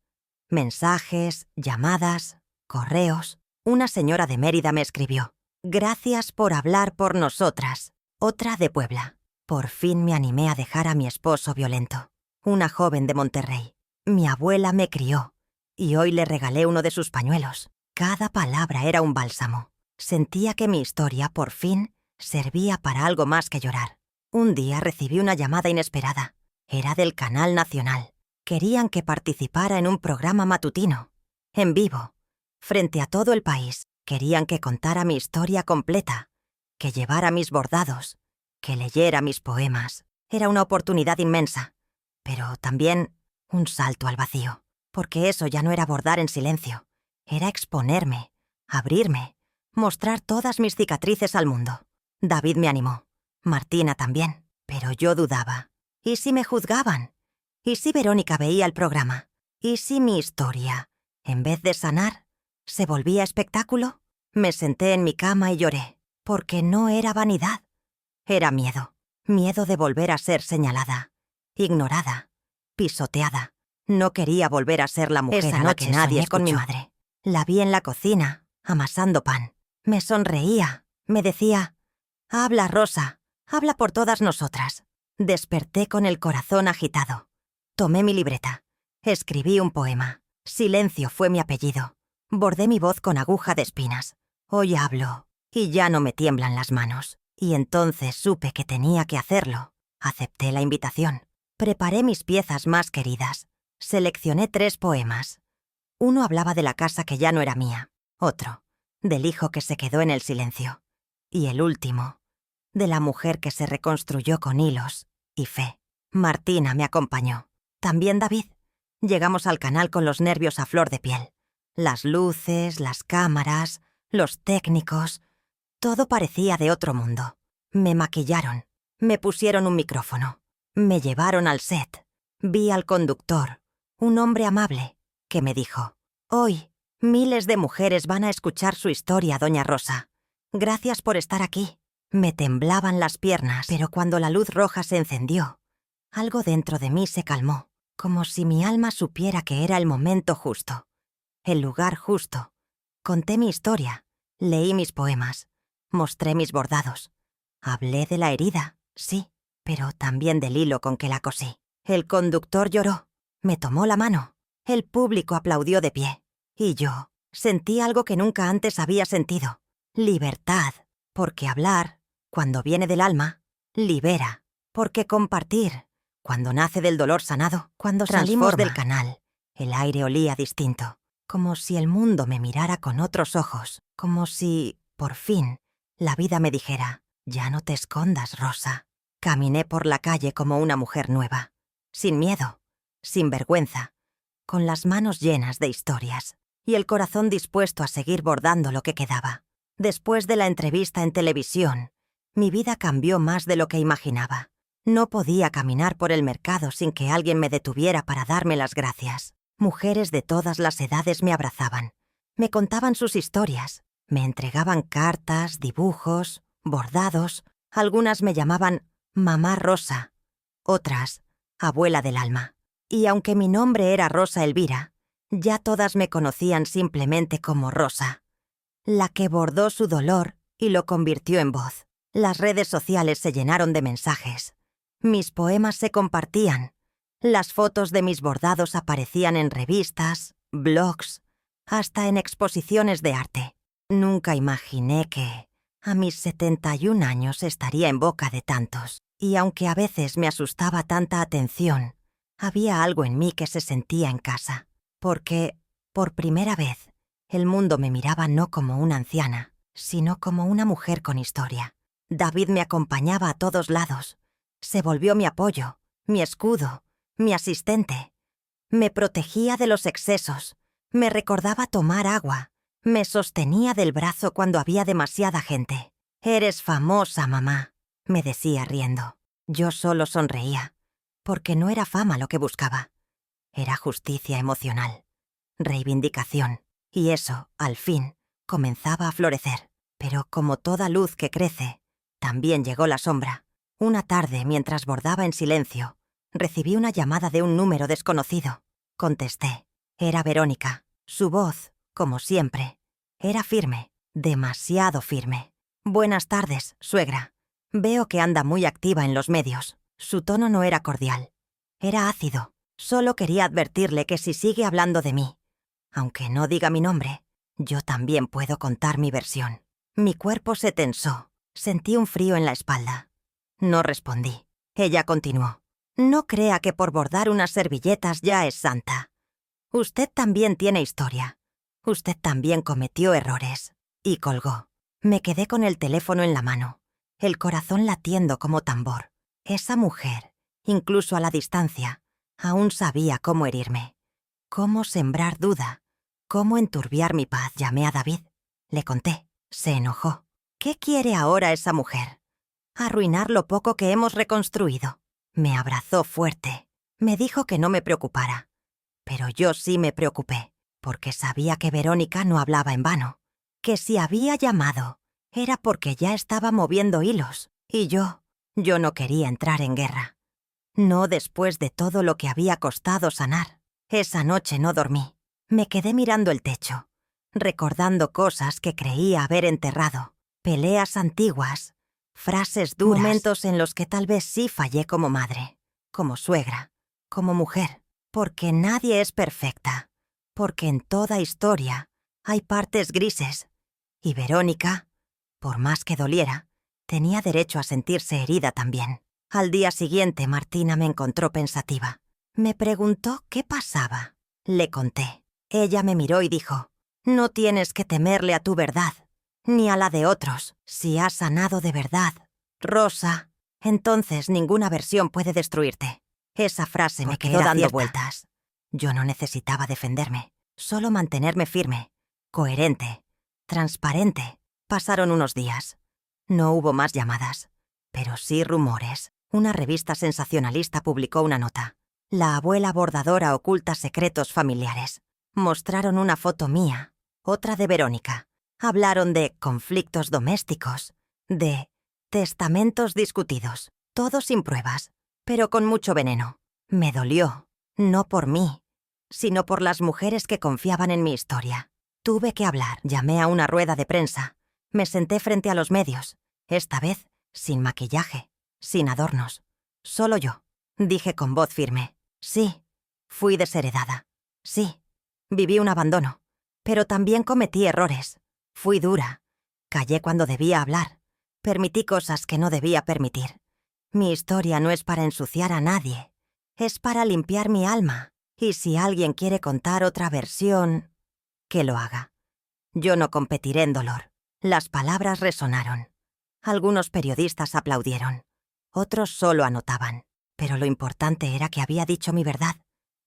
[SPEAKER 1] Mensajes, llamadas, correos. Una señora de Mérida me escribió: «Gracias por hablar por nosotras». Otra de Puebla: «Por fin me animé a dejar a mi esposo violento». Una joven de Monterrey: «Mi abuela me crió y hoy le regalé uno de sus pañuelos». Cada palabra era un bálsamo. Sentía que mi historia, por fin, servía para algo más que llorar. Un día recibí una llamada inesperada. Era del Canal Nacional. Querían que participara en un programa matutino, en vivo, frente a todo el país. Querían que contara mi historia completa, que llevara mis bordados, que leyera mis poemas. Era una oportunidad inmensa, pero también un salto al vacío, porque eso ya no era bordar en silencio. Era exponerme, abrirme, mostrar todas mis cicatrices al mundo. David me animó, Martina también, pero yo dudaba. ¿Y si me juzgaban? ¿Y si Verónica veía el programa? ¿Y si mi historia, en vez de sanar, se volvía espectáculo? Me senté en mi cama y lloré, porque no era vanidad. Era miedo. Miedo de volver a ser señalada, ignorada, pisoteada. No quería volver a ser la mujer a la que nadie escuchó. Con mi madre. La vi en la cocina, amasando pan. Me sonreía, me decía: «Habla, Rosa, habla por todas nosotras». Desperté con el corazón agitado. Tomé mi libreta. Escribí un poema. Silencio fue mi apellido. Bordé mi voz con aguja de espinas. Hoy hablo, y ya no me tiemblan las manos. Y entonces supe que tenía que hacerlo. Acepté la invitación. Preparé mis piezas más queridas. Seleccioné 3 poemas. Uno hablaba de la casa que ya no era mía. Otro, del hijo que se quedó en el silencio. Y el último, de la mujer que se reconstruyó con hilos y fe. Martina me acompañó. También David. Llegamos al canal con los nervios a flor de piel. Las luces, las cámaras, los técnicos. Todo parecía de otro mundo. Me maquillaron. Me pusieron un micrófono. Me llevaron al set. Vi al conductor, un hombre amable, que me dijo: «Hoy, miles de mujeres van a escuchar su historia, doña Rosa. Gracias por estar aquí». Me temblaban las piernas, pero cuando la luz roja se encendió, algo dentro de mí se calmó, como si mi alma supiera que era el momento justo, el lugar justo. Conté mi historia, leí mis poemas, mostré mis bordados. Hablé de la herida, sí, pero también del hilo con que la cosí. El conductor lloró, me tomó la mano, el público aplaudió de pie, y yo sentí algo que nunca antes había sentido: libertad, porque hablar, cuando viene del alma, libera, porque compartir, cuando nace del dolor sanado, cuando salimos del canal, el aire olía distinto, como si el mundo me mirara con otros ojos, como si, por fin, la vida me dijera: «Ya no te escondas, Rosa». Caminé por la calle como una mujer nueva, sin miedo, sin vergüenza, con las manos llenas de historias y el corazón dispuesto a seguir bordando lo que quedaba. Después de la entrevista en televisión, mi vida cambió más de lo que imaginaba. No podía caminar por el mercado sin que alguien me detuviera para darme las gracias. Mujeres de todas las edades me abrazaban, me contaban sus historias, me entregaban cartas, dibujos, bordados. Algunas me llamaban Mamá Rosa, otras Abuela del Alma. Y aunque mi nombre era Rosa Elvira, ya todas me conocían simplemente como Rosa, la que bordó su dolor y lo convirtió en voz. Las redes sociales se llenaron de mensajes. Mis poemas se compartían. Las fotos de mis bordados aparecían en revistas, blogs, hasta en exposiciones de arte. Nunca imaginé que, a mis 71 años, estaría en boca de tantos. Y aunque a veces me asustaba tanta atención, había algo en mí que se sentía en casa. Porque, por primera vez, el mundo me miraba no como una anciana, sino como una mujer con historia. David me acompañaba a todos lados. Se volvió mi apoyo, mi escudo, mi asistente. Me protegía de los excesos, me recordaba tomar agua, me sostenía del brazo cuando había demasiada gente. «Eres famosa, mamá», me decía riendo. Yo solo sonreía, porque no era fama lo que buscaba. Era justicia emocional, reivindicación, y eso, al fin, comenzaba a florecer. Pero como toda luz que crece, también llegó la sombra. Una tarde, mientras bordaba en silencio, recibí una llamada de un número desconocido. Contesté. Era Verónica. Su voz, como siempre, era firme, demasiado firme. «Buenas tardes, suegra. Veo que anda muy activa en los medios». Su tono no era cordial. Era ácido. Solo quería advertirle que si sigue hablando de mí, aunque no diga mi nombre, yo también puedo contar mi versión. Mi cuerpo se tensó. Sentí un frío en la espalda. No respondí. Ella continuó. «No crea que por bordar unas servilletas ya es santa. Usted también tiene historia. Usted también cometió errores». Y colgó. Me quedé con el teléfono en la mano, el corazón latiendo como tambor. Esa mujer, incluso a la distancia, aún sabía cómo herirme, cómo sembrar duda, cómo enturbiar mi paz. Llamé a David. Le conté. Se enojó. ¿Qué quiere ahora esa mujer? Arruinar lo poco que hemos reconstruido. Me abrazó fuerte. Me dijo que no me preocupara. Pero yo sí me preocupé, porque sabía que Verónica no hablaba en vano, que si había llamado era porque ya estaba moviendo hilos, y yo no quería entrar en guerra. No después de todo lo que había costado sanar. Esa noche no dormí. Me quedé mirando el techo, recordando cosas que creía haber enterrado, peleas antiguas, frases duras, momentos en los que tal vez sí fallé como madre, como suegra, como mujer, porque nadie es perfecta, porque en toda historia hay partes grises, y Verónica, por más que doliera, tenía derecho a sentirse herida también. Al día siguiente, Martina me encontró pensativa. Me preguntó qué pasaba. Le conté. Ella me miró y dijo, «No tienes que temerle a tu verdad, ni a la de otros. Si has sanado de verdad, Rosa, entonces ninguna versión puede destruirte». Esa frase me quedó dando vueltas. Yo no necesitaba defenderme, solo mantenerme firme, coherente, transparente. Pasaron unos días. No hubo más llamadas, pero sí rumores. Una revista sensacionalista publicó una nota. La abuela bordadora oculta secretos familiares. Mostraron una foto mía, otra de Verónica. Hablaron de conflictos domésticos, de testamentos discutidos, todo sin pruebas, pero con mucho veneno. Me dolió, no por mí, sino por las mujeres que confiaban en mi historia. Tuve que hablar. Llamé a una rueda de prensa. Me senté frente a los medios, esta vez sin maquillaje, sin adornos. Solo yo. Dije con voz firme. Sí, fui desheredada. Sí, viví un abandono. Pero también cometí errores. Fui dura. Callé cuando debía hablar. Permití cosas que no debía permitir. Mi historia no es para ensuciar a nadie. Es para limpiar mi alma. Y si alguien quiere contar otra versión, que lo haga. Yo no competiré en dolor. Las palabras resonaron. Algunos periodistas aplaudieron. Otros solo anotaban. Pero lo importante era que había dicho mi verdad.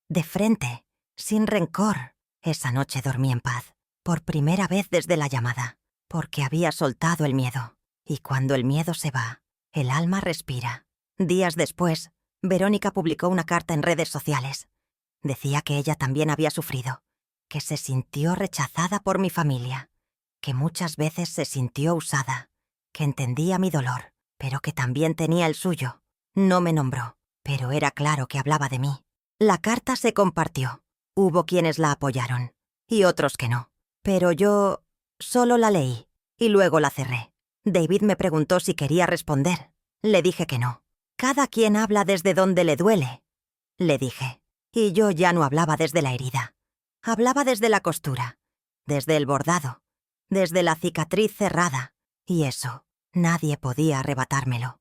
[SPEAKER 1] De frente, sin rencor. Esa noche dormí en paz. Por primera vez desde la llamada. Porque había soltado el miedo. Y cuando el miedo se va, el alma respira. Días después, Verónica publicó una carta en redes sociales. Decía que ella también había sufrido, que se sintió rechazada por mi familia, que muchas veces se sintió usada, que entendía mi dolor, pero que también tenía el suyo. No me nombró, pero era claro que hablaba de mí. La carta se compartió. Hubo quienes la apoyaron, y otros que no. Pero yo solo la leí, y luego la cerré. David me preguntó si quería responder. Le dije que no. Cada quien habla desde donde le duele, le dije. Y yo ya no hablaba desde la herida. Hablaba desde la costura, desde el bordado, desde la cicatriz cerrada. Y eso, nadie podía arrebatármelo.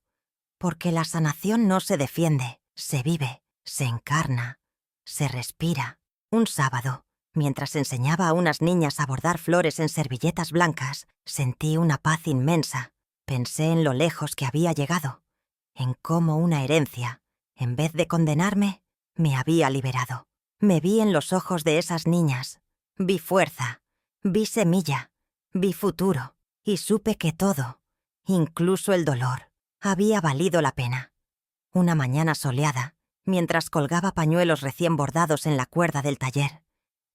[SPEAKER 1] Porque la sanación no se defiende, se vive, se encarna, se respira. Un sábado, mientras enseñaba a unas niñas a bordar flores en servilletas blancas, sentí una paz inmensa. Pensé en lo lejos que había llegado, en cómo una herencia, En vez de condenarme, me había liberado. Me vi en los ojos de esas niñas. Vi fuerza, vi semilla, vi futuro, y supe que todo, incluso el dolor, había valido la pena. Una mañana soleada, mientras colgaba pañuelos recién bordados en la cuerda del taller,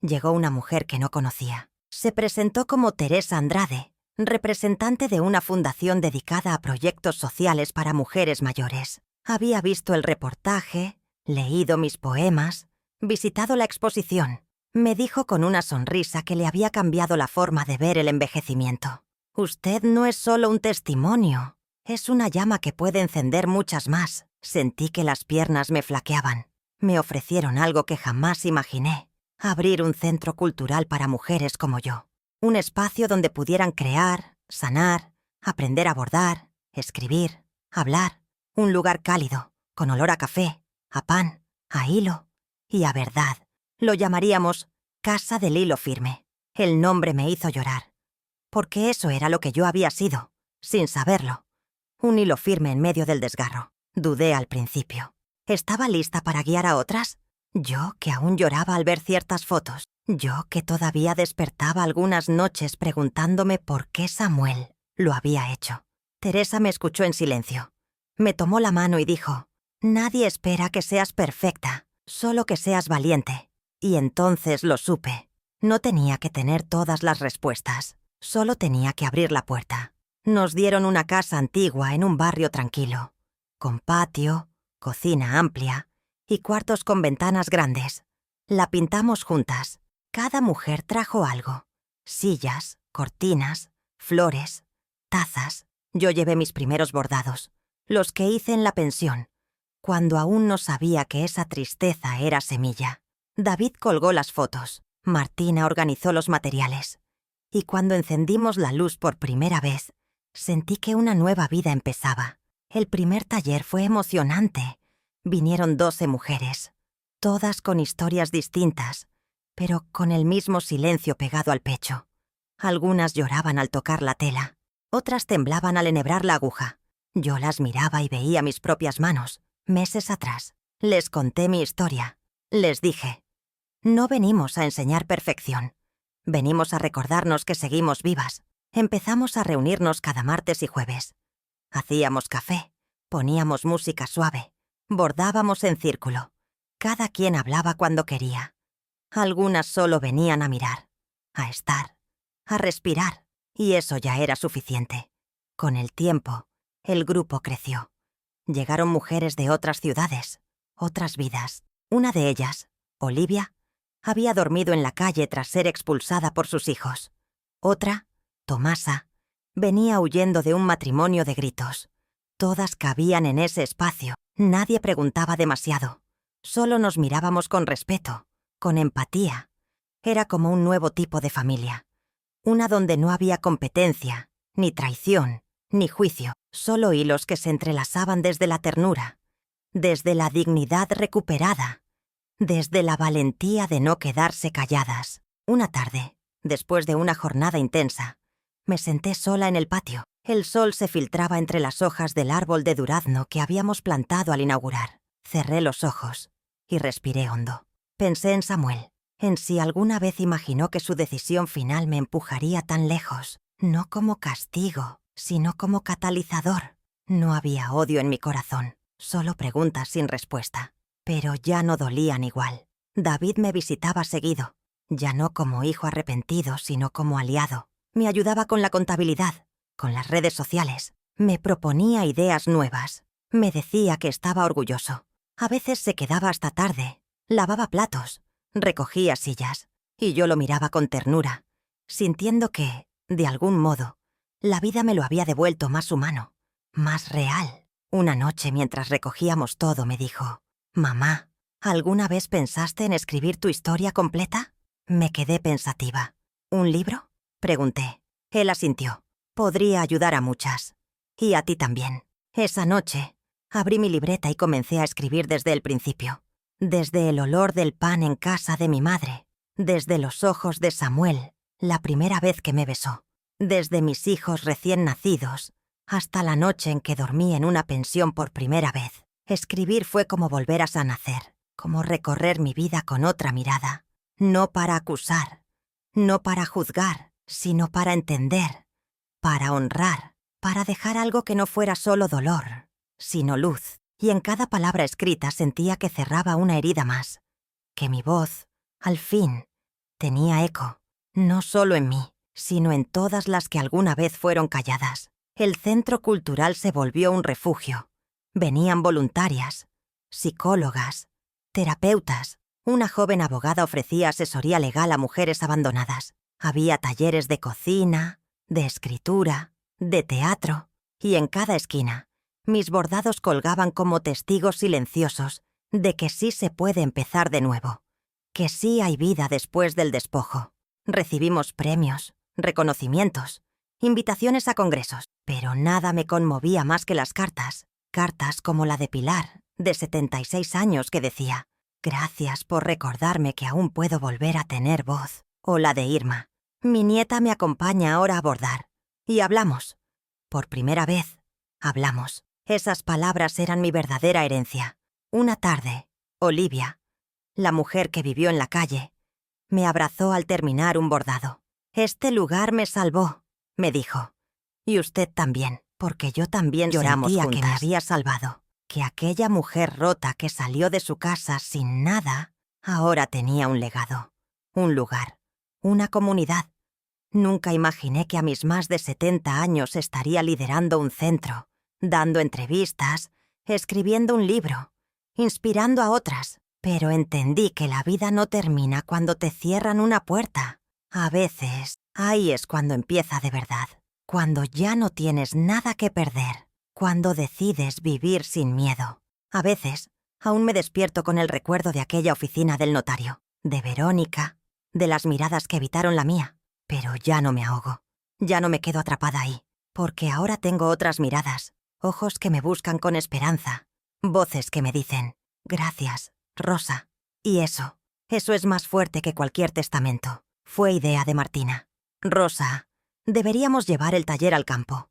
[SPEAKER 1] llegó una mujer que no conocía. Se presentó como Teresa Andrade, representante de una fundación dedicada a proyectos sociales para mujeres mayores. Había visto el reportaje, leído mis poemas, visitado la exposición. Me dijo con una sonrisa que le había cambiado la forma de ver el envejecimiento. Usted no es solo un testimonio, es una llama que puede encender muchas más. Sentí que las piernas me flaqueaban. Me ofrecieron algo que jamás imaginé: abrir un centro cultural para mujeres como yo. Un espacio donde pudieran crear, sanar, aprender a bordar, escribir, hablar. Un lugar cálido, con olor a café, a pan, a hilo y a verdad. Lo llamaríamos Casa del Hilo Firme. El nombre me hizo llorar, porque eso era lo que yo había sido, sin saberlo. Un hilo firme en medio del desgarro. Dudé al principio. ¿Estaba lista para guiar a otras? Yo, que aún lloraba al ver ciertas fotos. Yo, que todavía despertaba algunas noches preguntándome por qué Samuel lo había hecho. Teresa me escuchó en silencio. Me tomó la mano y dijo: «Nadie espera que seas perfecta, solo que seas valiente». Y entonces lo supe. No tenía que tener todas las respuestas, solo tenía que abrir la puerta. Nos dieron una casa antigua en un barrio tranquilo, con patio, cocina amplia y cuartos con ventanas grandes. La pintamos juntas. Cada mujer trajo algo: sillas, cortinas, flores, tazas. Yo llevé mis primeros bordados, los que hice en la pensión, cuando aún no sabía que esa tristeza era semilla. David colgó las fotos, Martina organizó los materiales, y cuando encendimos la luz por primera vez, sentí que una nueva vida empezaba. El primer taller fue emocionante. Vinieron 12 mujeres, todas con historias distintas, pero con el mismo silencio pegado al pecho. Algunas lloraban al tocar la tela, otras temblaban al enhebrar la aguja. Yo las miraba y veía mis propias manos, meses atrás. Les conté mi historia. Les dije: no venimos a enseñar perfección. Venimos a recordarnos que seguimos vivas. Empezamos a reunirnos cada martes y jueves. Hacíamos café, poníamos música suave, bordábamos en círculo. Cada quien hablaba cuando quería. Algunas solo venían a mirar, a estar, a respirar, y eso ya era suficiente. Con el tiempo, el grupo creció. Llegaron mujeres de otras ciudades, otras vidas. Una de ellas, Olivia, había dormido en la calle tras ser expulsada por sus hijos. Otra, Tomasa, venía huyendo de un matrimonio de gritos. Todas cabían en ese espacio. Nadie preguntaba demasiado. Solo nos mirábamos con respeto, con empatía. Era como un nuevo tipo de familia. Una donde no había competencia, ni traición, ni juicio. Solo hilos que se entrelazaban desde la ternura, desde la dignidad recuperada, desde la valentía de no quedarse calladas. Una tarde, después de una jornada intensa, me senté sola en el patio. El sol se filtraba entre las hojas del árbol de durazno que habíamos plantado al inaugurar. Cerré los ojos y respiré hondo. Pensé en Samuel, en si alguna vez imaginó que su decisión final me empujaría tan lejos, no como castigo, sino como catalizador. No había odio en mi corazón, solo preguntas sin respuesta. Pero ya no dolían igual. David me visitaba seguido, ya no como hijo arrepentido, sino como aliado. Me ayudaba con la contabilidad, con las redes sociales. Me proponía ideas nuevas. Me decía que estaba orgulloso. A veces se quedaba hasta tarde, lavaba platos, recogía sillas, y yo lo miraba con ternura, sintiendo que, de algún modo, la vida me lo había devuelto más humano, más real. Una noche, mientras recogíamos todo, me dijo: «Mamá, ¿alguna vez pensaste en escribir tu historia completa?» Me quedé pensativa. «¿Un libro?», pregunté. Él asintió. «Podría ayudar a muchas. Y a ti también». Esa noche, abrí mi libreta y comencé a escribir desde el principio. Desde el olor del pan en casa de mi madre. Desde los ojos de Samuel, la primera vez que me besó. Desde mis hijos recién nacidos, hasta la noche en que dormí en una pensión por primera vez. Escribir fue como volver a nacer, como recorrer mi vida con otra mirada, no para acusar, no para juzgar, sino para entender, para honrar, para dejar algo que no fuera solo dolor, sino luz. Y en cada palabra escrita sentía que cerraba una herida más, que mi voz, al fin, tenía eco, no solo en mí, sino en todas las que alguna vez fueron calladas. El centro cultural se volvió un refugio. Venían voluntarias, psicólogas, terapeutas. Una joven abogada ofrecía asesoría legal a mujeres abandonadas. Había talleres de cocina, de escritura, de teatro, y en cada esquina, mis bordados colgaban como testigos silenciosos de que sí se puede empezar de nuevo, que sí hay vida después del despojo. Recibimos premios, reconocimientos, invitaciones a congresos, pero nada me conmovía más que las cartas como la de Pilar, de 76 años, que decía: «Gracias por recordarme que aún puedo volver a tener voz», o la de Irma: «Mi nieta me acompaña ahora a bordar, y hablamos. Por primera vez, hablamos». Esas palabras eran mi verdadera herencia. Una tarde, Olivia, la mujer que vivió en la calle, me abrazó al terminar un bordado. «Este lugar me salvó», me dijo. «Y usted también», porque yo también
[SPEAKER 2] Lloramos
[SPEAKER 1] sentía
[SPEAKER 2] juntas.
[SPEAKER 1] que me había salvado, que aquella mujer rota que salió de su casa sin nada, ahora tenía un legado, un lugar, una comunidad. Nunca imaginé que a mis más de 70 años estaría liderando un centro, dando entrevistas, escribiendo un libro, inspirando a otras. Pero entendí que la vida no termina cuando te cierran una puerta. A veces, ahí es cuando empieza de verdad, cuando ya no tienes nada que perder, cuando decides vivir sin miedo. A veces, aún me despierto con el recuerdo de aquella oficina del notario, de Verónica, de las miradas que evitaron la mía. Pero ya no me ahogo, ya no me quedo atrapada ahí, porque ahora tengo otras miradas, ojos que me buscan con esperanza, voces que me dicen: «Gracias, Rosa». Y eso es más fuerte que cualquier testamento. Fue idea de Martina. «Rosa, deberíamos llevar el taller al campo,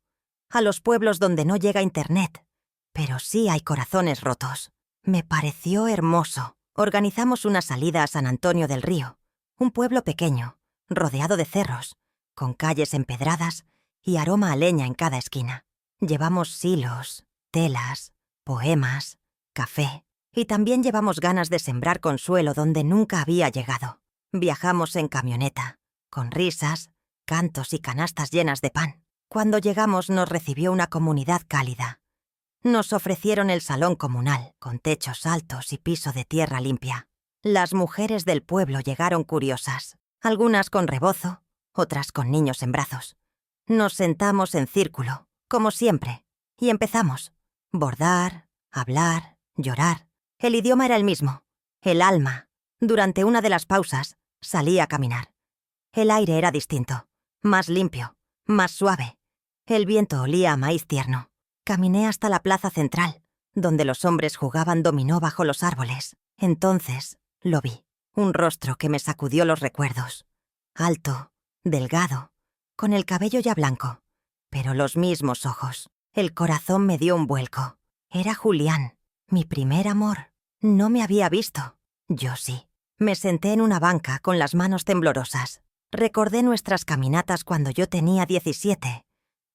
[SPEAKER 1] a los pueblos donde no llega internet, pero sí hay corazones rotos». Me pareció hermoso. Organizamos una salida a San Antonio del Río, un pueblo pequeño, rodeado de cerros, con calles empedradas y aroma a leña en cada esquina. Llevamos silos, telas, poemas, café, y también llevamos ganas de sembrar consuelo donde nunca había llegado. Viajamos en camioneta, con risas, cantos y canastas llenas de pan. Cuando llegamos nos recibió una comunidad cálida. Nos ofrecieron el salón comunal, con techos altos y piso de tierra limpia. Las mujeres del pueblo llegaron curiosas, algunas con rebozo, otras con niños en brazos. Nos sentamos en círculo, como siempre, y empezamos. Bordar, hablar, llorar. El idioma era el mismo, el alma. Durante una de las pausas, salí a caminar. El aire era distinto, más limpio, más suave. El viento olía a maíz tierno. Caminé hasta la plaza central, donde los hombres jugaban dominó bajo los árboles. Entonces, lo vi. Un rostro que me sacudió los recuerdos. Alto, delgado, con el cabello ya blanco, pero los mismos ojos. El corazón me dio un vuelco. Era Julián, mi primer amor. No me había visto. Yo sí. Me senté en una banca con las manos temblorosas. Recordé nuestras caminatas cuando yo tenía 17.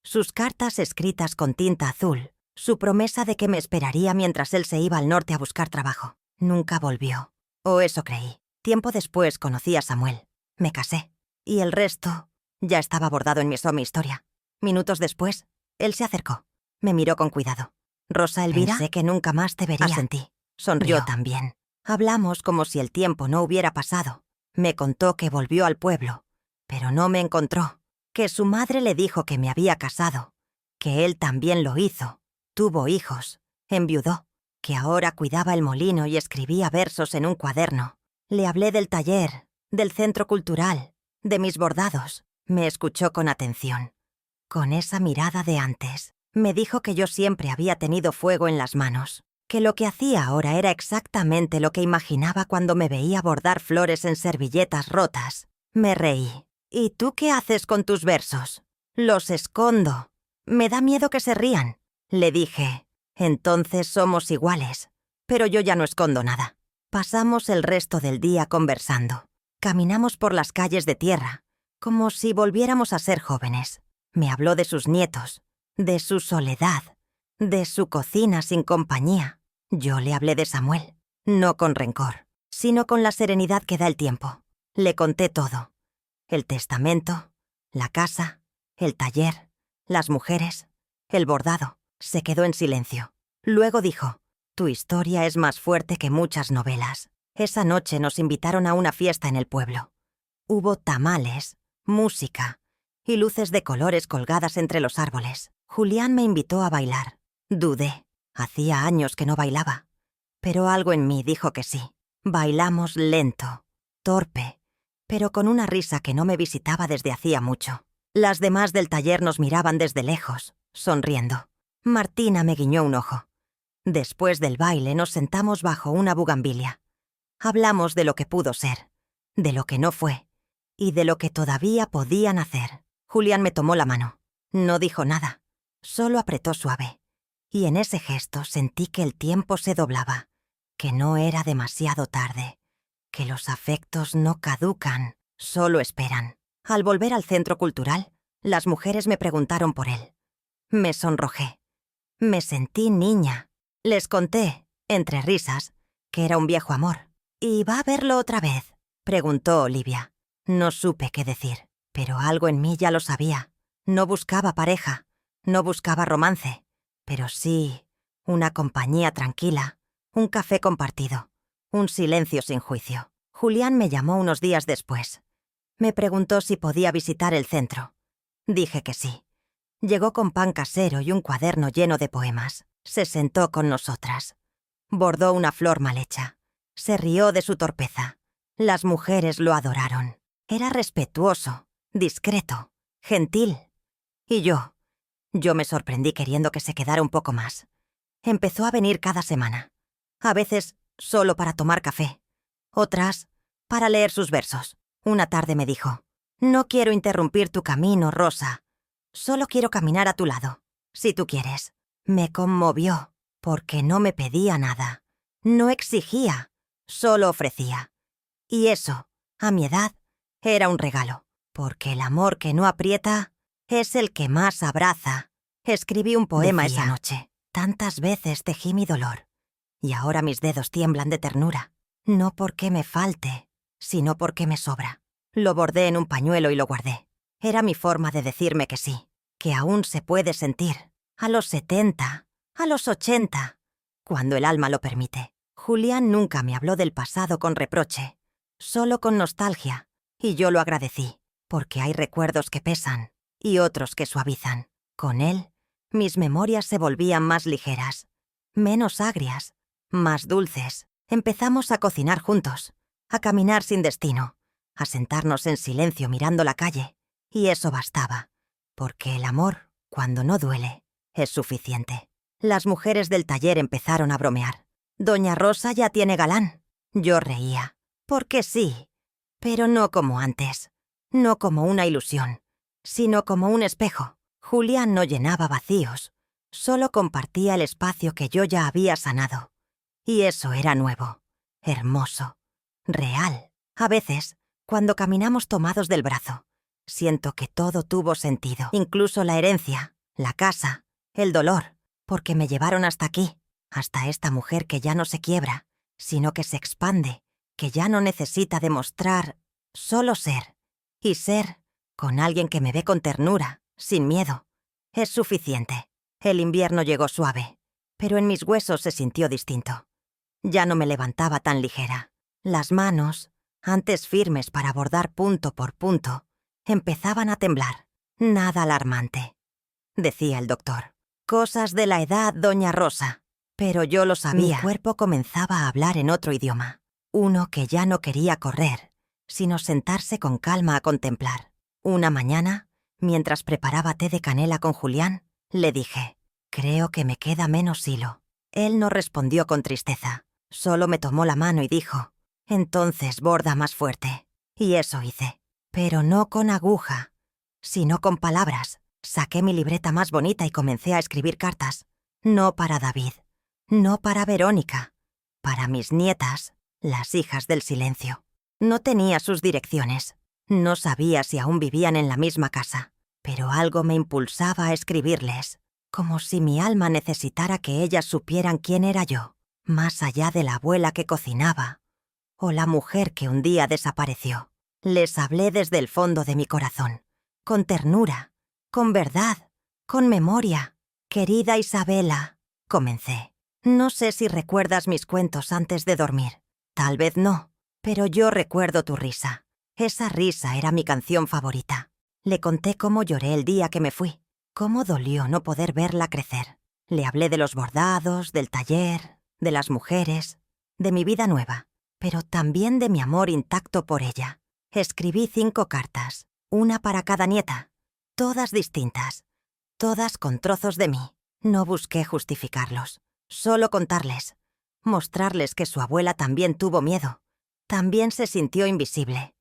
[SPEAKER 1] Sus cartas escritas con tinta azul. Su promesa de que me esperaría mientras él se iba al norte a buscar trabajo. Nunca volvió. O eso creí. Tiempo después conocí a Samuel. Me casé. Y el resto ya estaba bordado en mi historia. Minutos después, él se acercó. Me miró con cuidado. «Rosa Elvira, sé que nunca más te vería». Asentí. Sonrió. Yo también. Hablamos como si el tiempo no hubiera pasado. Me contó que volvió al pueblo, pero no me encontró. Que su madre le dijo que me había casado. Que él también lo hizo. Tuvo hijos. Enviudó. Que ahora cuidaba el molino y escribía versos en un cuaderno. Le hablé del taller, del centro cultural, de mis bordados. Me escuchó con atención, con esa mirada de antes. Me dijo que yo siempre había tenido fuego en las manos, que lo que hacía ahora era exactamente lo que imaginaba cuando me veía bordar flores en servilletas rotas. Me reí. «¿Y tú qué haces con tus versos?» «Los escondo. Me da miedo que se rían», le dije. Entonces somos iguales. Pero yo ya no escondo nada. Pasamos el resto del día conversando. Caminamos por las calles de tierra, como si volviéramos a ser jóvenes. Me habló de sus nietos, de su soledad, de su cocina sin compañía. Yo le hablé de Samuel, no con rencor, sino con la serenidad que da el tiempo. Le conté todo. El testamento, la casa, el taller, las mujeres, el bordado. Se quedó en silencio. Luego dijo: «Tu historia es más fuerte que muchas novelas». Esa noche nos invitaron a una fiesta en el pueblo. Hubo tamales, música y luces de colores colgadas entre los árboles. Julián me invitó a bailar. Dudé. Hacía años que no bailaba. Pero algo en mí dijo que sí. Bailamos lento, torpe, pero con una risa que no me visitaba desde hacía mucho. Las demás del taller nos miraban desde lejos, sonriendo. Martina me guiñó un ojo. Después del baile nos sentamos bajo una bugambilia. Hablamos de lo que pudo ser, de lo que no fue, y de lo que todavía podían hacer. Julián me tomó la mano. No dijo nada, solo apretó suave. Y en ese gesto sentí que el tiempo se doblaba, que no era demasiado tarde, que los afectos no caducan, solo esperan. Al volver al centro cultural, las mujeres me preguntaron por él. Me sonrojé. Me sentí niña. Les conté, entre risas, que era un viejo amor. «¿Y va a verlo otra vez?», preguntó Olivia. No supe qué decir, pero algo en mí ya lo sabía. No buscaba pareja, no buscaba romance, pero sí una compañía tranquila, un café compartido, un silencio sin juicio. Julián me llamó unos días después. Me preguntó si podía visitar el centro. Dije que sí. Llegó con pan casero y un cuaderno lleno de poemas. Se sentó con nosotras. Bordó una flor mal hecha. Se rió de su torpeza. Las mujeres lo adoraron. Era respetuoso, discreto, gentil. Y yo me sorprendí queriendo que se quedara un poco más. Empezó a venir cada semana. A veces solo para tomar café. Otras para leer sus versos. Una tarde me dijo: «No quiero interrumpir tu camino, Rosa. Solo quiero caminar a tu lado, si tú quieres». Me conmovió, porque no me pedía nada. No exigía, solo ofrecía. Y eso, a mi edad, era un regalo, porque el amor que no aprieta es el que más abraza. Escribí un poema esa noche. Tantas veces tejí mi dolor, y ahora mis dedos tiemblan de ternura. No porque me falte, sino porque me sobra. Lo bordé en un pañuelo y lo guardé. Era mi forma de decirme que sí, que aún se puede sentir. A los 70, a los 80, cuando el alma lo permite. Julián nunca me habló del pasado con reproche, solo con nostalgia, y yo lo agradecí, porque hay recuerdos que pesan y otros que suavizan. Con él, mis memorias se volvían más ligeras, menos agrias, más dulces. Empezamos a cocinar juntos, a caminar sin destino, a sentarnos en silencio mirando la calle, y eso bastaba, porque el amor, cuando no duele, es suficiente. Las mujeres del taller empezaron a bromear. «Doña Rosa ya tiene galán». Yo reía, porque sí, pero no como antes, no como una ilusión, sino como un espejo. Julián no llenaba vacíos, solo compartía el espacio que yo ya había sanado. Y eso era nuevo, hermoso, real. A veces, cuando caminamos tomados del brazo, siento que todo tuvo sentido, incluso la herencia, la casa, el dolor, porque me llevaron hasta aquí, hasta esta mujer que ya no se quiebra, sino que se expande, que ya no necesita demostrar, solo ser. Y ser con alguien que me ve con ternura, sin miedo, es suficiente. El invierno llegó suave, pero en mis huesos se sintió distinto. Ya no me levantaba tan ligera. Las manos, antes firmes para bordar punto por punto, empezaban a temblar. Nada alarmante, decía el doctor. Cosas de la edad, doña Rosa. Pero yo lo sabía. Mi cuerpo comenzaba a hablar en otro idioma. Uno que ya no quería correr, sino sentarse con calma a contemplar. Una mañana, mientras preparaba té de canela con Julián, le dije: «Creo que me queda menos hilo». Él no respondió con tristeza, solo me tomó la mano y dijo: «Entonces borda más fuerte». Y eso hice, pero no con aguja, sino con palabras. Saqué mi libreta más bonita y comencé a escribir cartas. No para David, no para Verónica, para mis nietas, las hijas del silencio. No tenía sus direcciones. No sabía si aún vivían en la misma casa, pero algo me impulsaba a escribirles, como si mi alma necesitara que ellas supieran quién era yo, más allá de la abuela que cocinaba o la mujer que un día desapareció. Les hablé desde el fondo de mi corazón, con ternura, con verdad, con memoria. Querida Isabela, comencé. No sé si recuerdas mis cuentos antes de dormir. Tal vez no, pero yo recuerdo tu risa. Esa risa era mi canción favorita. Le conté cómo lloré el día que me fui, cómo dolió no poder verla crecer. Le hablé de los bordados, del taller, de las mujeres, de mi vida nueva, pero también de mi amor intacto por ella. Escribí 5 cartas, una para cada nieta, todas distintas, todas con trozos de mí. No busqué justificarlos, solo contarles, mostrarles que su abuela también tuvo miedo, también se sintió invisible,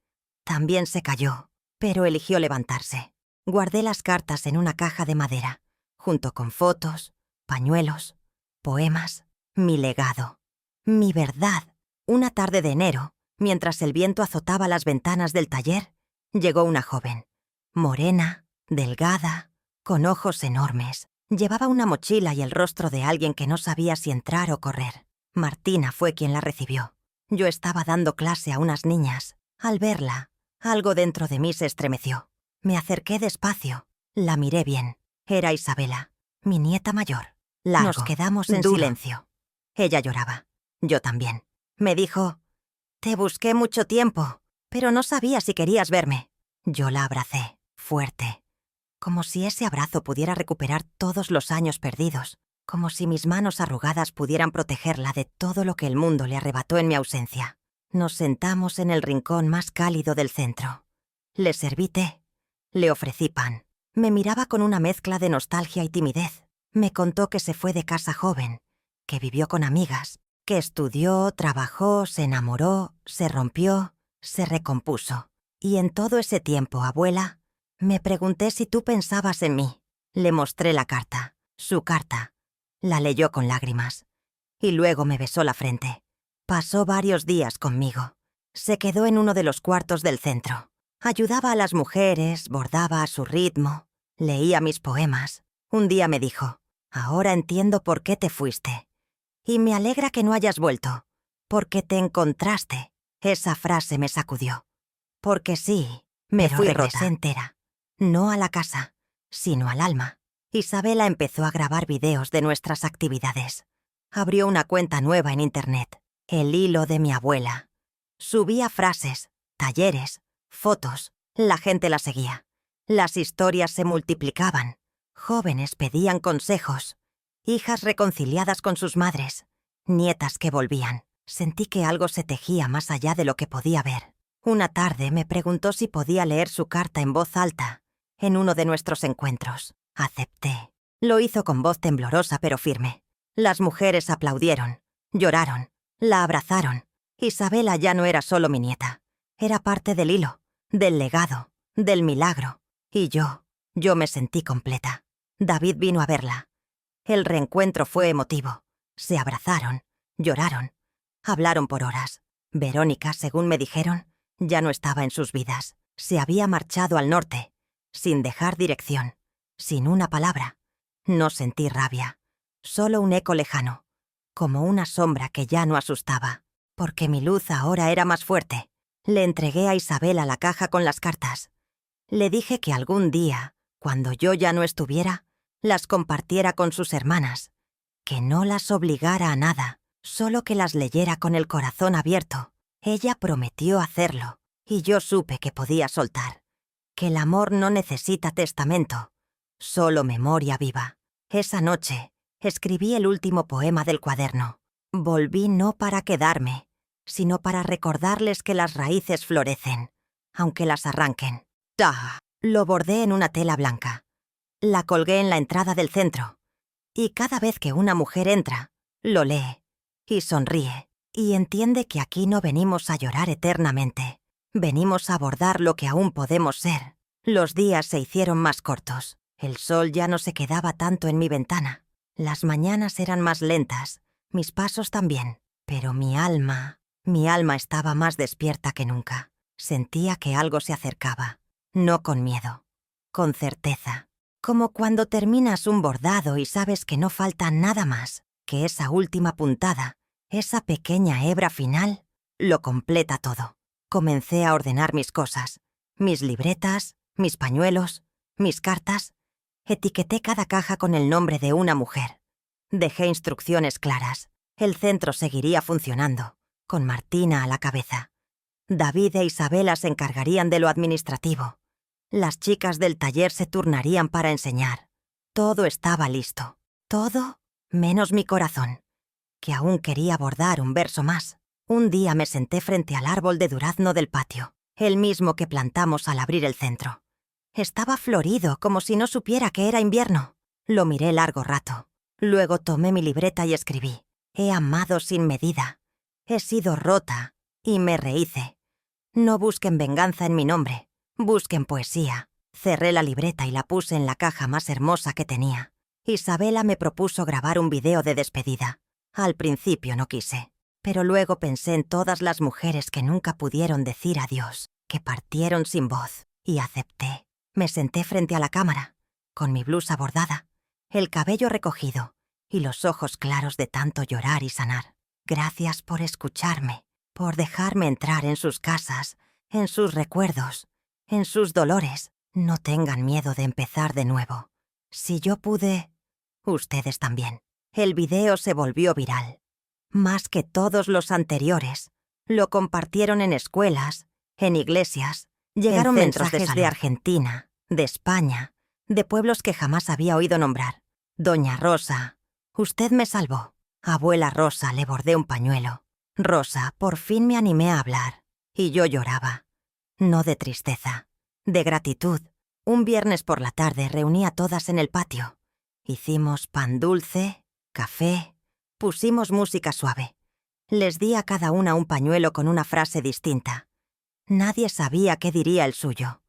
[SPEAKER 1] también se cayó, pero eligió levantarse. Guardé las cartas en una caja de madera, junto con fotos, pañuelos, poemas, mi legado, mi verdad. Una tarde de enero, mientras el viento azotaba las ventanas del taller, llegó una joven, morena, delgada, con ojos enormes. Llevaba una mochila y el rostro de alguien que no sabía si entrar o correr. Martina fue quien la recibió. Yo estaba dando clase a unas niñas. Al verla, algo dentro de mí se estremeció. Me acerqué despacio. La miré bien. Era Isabela, mi nieta mayor. Nos quedamos en silencio. Ella lloraba. Yo también. Me dijo: «Te busqué mucho tiempo, pero no sabía si querías verme». Yo la abracé, fuerte, como si ese abrazo pudiera recuperar todos los años perdidos, como si mis manos arrugadas pudieran protegerla de todo lo que el mundo le arrebató en mi ausencia. Nos sentamos en el rincón más cálido del centro. Le serví té, le ofrecí pan. Me miraba con una mezcla de nostalgia y timidez. Me contó que se fue de casa joven, que vivió con amigas, que estudió, trabajó, se enamoró, se rompió, se recompuso. Y en todo ese tiempo, abuela, me pregunté si tú pensabas en mí. Le mostré la carta, su carta. La leyó con lágrimas. Y luego me besó la frente. Pasó varios días conmigo. Se quedó en uno de los cuartos del centro. Ayudaba a las mujeres, bordaba a su ritmo, leía mis poemas. Un día me dijo: «Ahora entiendo por qué te fuiste. Y me alegra que no hayas vuelto, porque te encontraste». Esa frase me sacudió. Porque sí, me fui rota entera. No a la casa, sino al alma. Isabela empezó a grabar videos de nuestras actividades. Abrió una cuenta nueva en internet, El Hilo de mi Abuela. Subía frases, talleres, fotos. La gente la seguía. Las historias se multiplicaban. Jóvenes pedían consejos. Hijas reconciliadas con sus madres. Nietas que volvían. Sentí que algo se tejía más allá de lo que podía ver. Una tarde me preguntó si podía leer su carta en voz alta en uno de nuestros encuentros. Acepté. Lo hizo con voz temblorosa pero firme. Las mujeres aplaudieron, lloraron, la abrazaron. Isabela ya no era solo mi nieta. Era parte del hilo, del legado, del milagro. Y yo me sentí completa. David vino a verla. El reencuentro fue emotivo. Se abrazaron, lloraron, hablaron por horas. Verónica, según me dijeron, ya no estaba en sus vidas. Se había marchado al norte, sin dejar dirección, sin una palabra. No sentí rabia, solo un eco lejano, como una sombra que ya no asustaba, porque mi luz ahora era más fuerte. Le entregué a Isabela la caja con las cartas. Le dije que algún día, cuando yo ya no estuviera, las compartiera con sus hermanas, que no las obligara a nada, solo que las leyera con el corazón abierto. Ella prometió hacerlo, y yo supe que podía soltar, que el amor no necesita testamento, solo memoria viva. Esa noche escribí el último poema del cuaderno. Volví no para quedarme, sino para recordarles que las raíces florecen, aunque las arranquen. ¡Ah! Lo bordé en una tela blanca. La colgué en la entrada del centro. Y cada vez que una mujer entra, lo lee, y sonríe, y entiende que aquí no venimos a llorar eternamente. Venimos a bordar lo que aún podemos ser. Los días se hicieron más cortos. El sol ya no se quedaba tanto en mi ventana. Las mañanas eran más lentas, mis pasos también, pero mi alma estaba más despierta que nunca. Sentía que algo se acercaba, no con miedo, con certeza. Como cuando terminas un bordado y sabes que no falta nada más, que esa última puntada, esa pequeña hebra final, lo completa todo. Comencé a ordenar mis cosas, mis libretas, mis pañuelos, mis cartas. Etiqueté cada caja con el nombre de una mujer. Dejé instrucciones claras. El centro seguiría funcionando, con Martina a la cabeza. David e Isabela se encargarían de lo administrativo. Las chicas del taller se turnarían para enseñar. Todo estaba listo. Todo menos mi corazón, que aún quería bordar un verso más. Un día me senté frente al árbol de durazno del patio, el mismo que plantamos al abrir el centro. Estaba florido, como si no supiera que era invierno. Lo miré largo rato. Luego tomé mi libreta y escribí: he amado sin medida. He sido rota y me rehice. No busquen venganza en mi nombre. Busquen poesía. Cerré la libreta y la puse en la caja más hermosa que tenía. Isabela me propuso grabar un video de despedida. Al principio no quise, pero luego pensé en todas las mujeres que nunca pudieron decir adiós, que partieron sin voz, y acepté. Me senté frente a la cámara, con mi blusa bordada, el cabello recogido y los ojos claros de tanto llorar y sanar. Gracias por escucharme, por dejarme entrar en sus casas, en sus recuerdos, en sus dolores. No tengan miedo de empezar de nuevo. Si yo pude, ustedes también. El video se volvió viral. Más que todos los anteriores. Lo compartieron en escuelas, en iglesias. Llegaron mensajes de Argentina, de España, de pueblos que jamás había oído nombrar. Doña Rosa, usted me salvó. Abuela Rosa, le bordé un pañuelo. Rosa, por fin me animé a hablar. Y yo lloraba. No de tristeza, de gratitud. Un viernes por la tarde reuní a todas en el patio. Hicimos pan dulce, café, pusimos música suave. Les di a cada una un pañuelo con una frase distinta. Nadie sabía qué diría el suyo.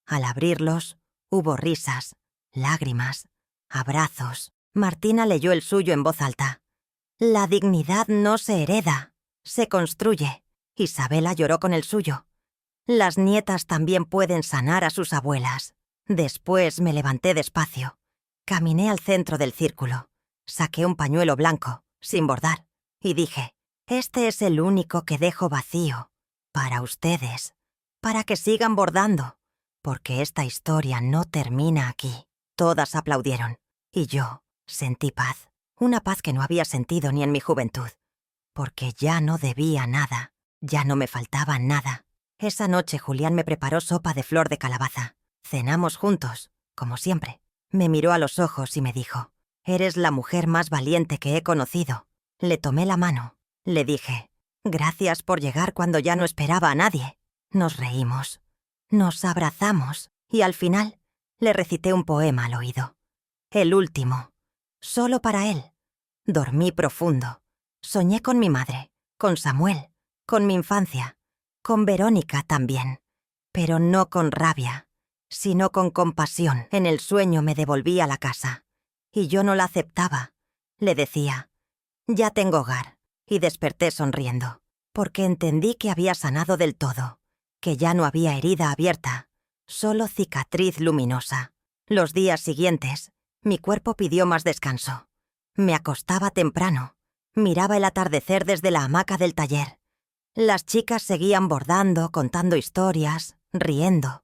[SPEAKER 1] Al abrirlos, hubo risas, lágrimas, abrazos. Martina leyó el suyo en voz alta. La dignidad no se hereda, se construye. Isabela lloró con el suyo. Las nietas también pueden sanar a sus abuelas. Después me levanté despacio. Caminé al centro del círculo. Saqué un pañuelo blanco, sin bordar, y dije: este es el único que dejo vacío, para ustedes, para que sigan bordando, porque esta historia no termina aquí. Todas aplaudieron, y yo sentí paz, una paz que no había sentido ni en mi juventud, porque ya no debía nada, ya no me faltaba nada. Esa noche Julián me preparó sopa de flor de calabaza. Cenamos juntos, como siempre. Me miró a los ojos y me dijo: eres la mujer más valiente que he conocido. Le tomé la mano. Le dije: gracias por llegar cuando ya no esperaba a nadie. Nos reímos. Nos abrazamos y al final le recité un poema al oído. El último. Solo para él. Dormí profundo. Soñé con mi madre, con Samuel, con mi infancia, con Verónica también, pero no con rabia, sino con compasión. En el sueño me devolví a la casa, y yo no la aceptaba. Le decía: ya tengo hogar, y desperté sonriendo, porque entendí que había sanado del todo, que ya no había herida abierta, solo cicatriz luminosa. Los días siguientes, mi cuerpo pidió más descanso. Me acostaba temprano, miraba el atardecer desde la hamaca del taller. Las chicas seguían bordando, contando historias, riendo.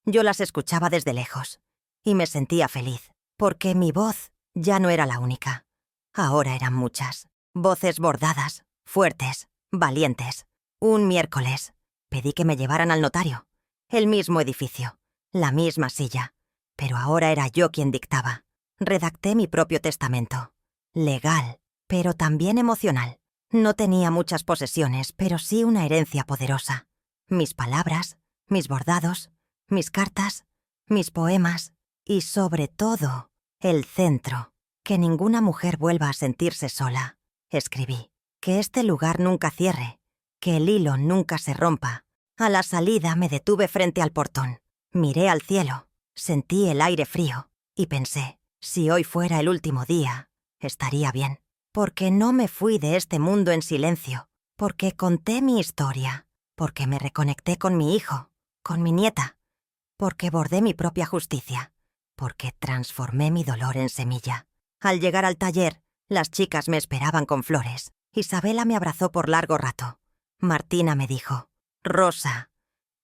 [SPEAKER 1] Yo las escuchaba desde lejos, y me sentía feliz, porque mi voz ya no era la única. Ahora eran muchas. Voces bordadas, fuertes, valientes. Un miércoles, pedí que me llevaran al notario. El mismo edificio, la misma silla. Pero ahora era yo quien dictaba. Redacté mi propio testamento. Legal, pero también emocional. No tenía muchas posesiones, pero sí una herencia poderosa. Mis palabras, mis bordados, mis cartas, mis poemas y, sobre todo, el centro. Que ninguna mujer vuelva a sentirse sola. Escribí: que este lugar nunca cierre, que el hilo nunca se rompa. A la salida me detuve frente al portón. Miré al cielo, sentí el aire frío y pensé: si hoy fuera el último día, estaría bien. Porque no me fui de este mundo en silencio, porque conté mi historia, porque me reconecté con mi hijo, con mi nieta, porque bordé mi propia justicia, porque transformé mi dolor en semilla. Al llegar al taller, las chicas me esperaban con flores. Isabela me abrazó por largo rato. Martina me dijo: «Rosa,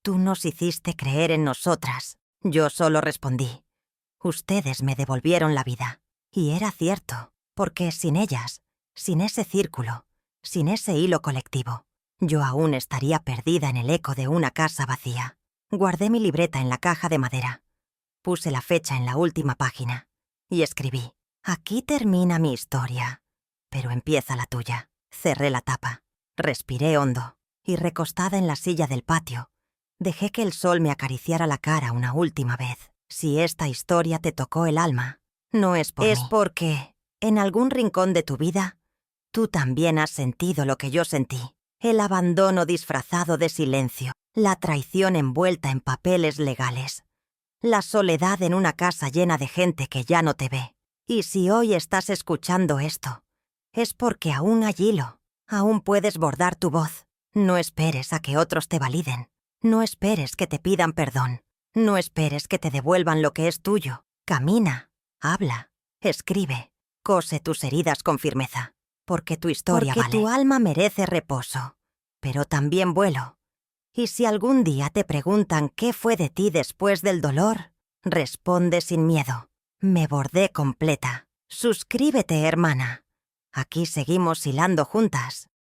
[SPEAKER 1] tú nos hiciste creer en nosotras». Yo solo respondí: «Ustedes me devolvieron la vida». Y era cierto, porque sin ellas, sin ese círculo, sin ese hilo colectivo, yo aún estaría perdida en el eco de una casa vacía. Guardé mi libreta en la caja de madera. Puse la fecha en la última página y escribí: «Aquí termina mi historia, pero empieza la tuya». Cerré la tapa, respiré hondo y, recostada en la silla del patio, dejé que el sol me acariciara la cara una última vez. Si esta historia te tocó el alma, no es por mí. Es porque, en algún rincón de tu vida, tú también has sentido lo que yo sentí. El abandono disfrazado de silencio, la traición envuelta en papeles legales, la soledad en una casa llena de gente que ya no te ve. Y si hoy estás escuchando esto, es porque aún hay hilo, aún puedes bordar tu voz. No esperes a que otros te validen. No esperes que te pidan perdón. No esperes que te devuelvan lo que es tuyo. Camina, habla, escribe, cose tus heridas con firmeza. Porque tu historia vale. Porque tu alma merece reposo, pero también vuelo. Y si algún día te preguntan qué fue de ti después del dolor, responde sin miedo: me bordé completa. Suscríbete, hermana. Aquí seguimos hilando juntas.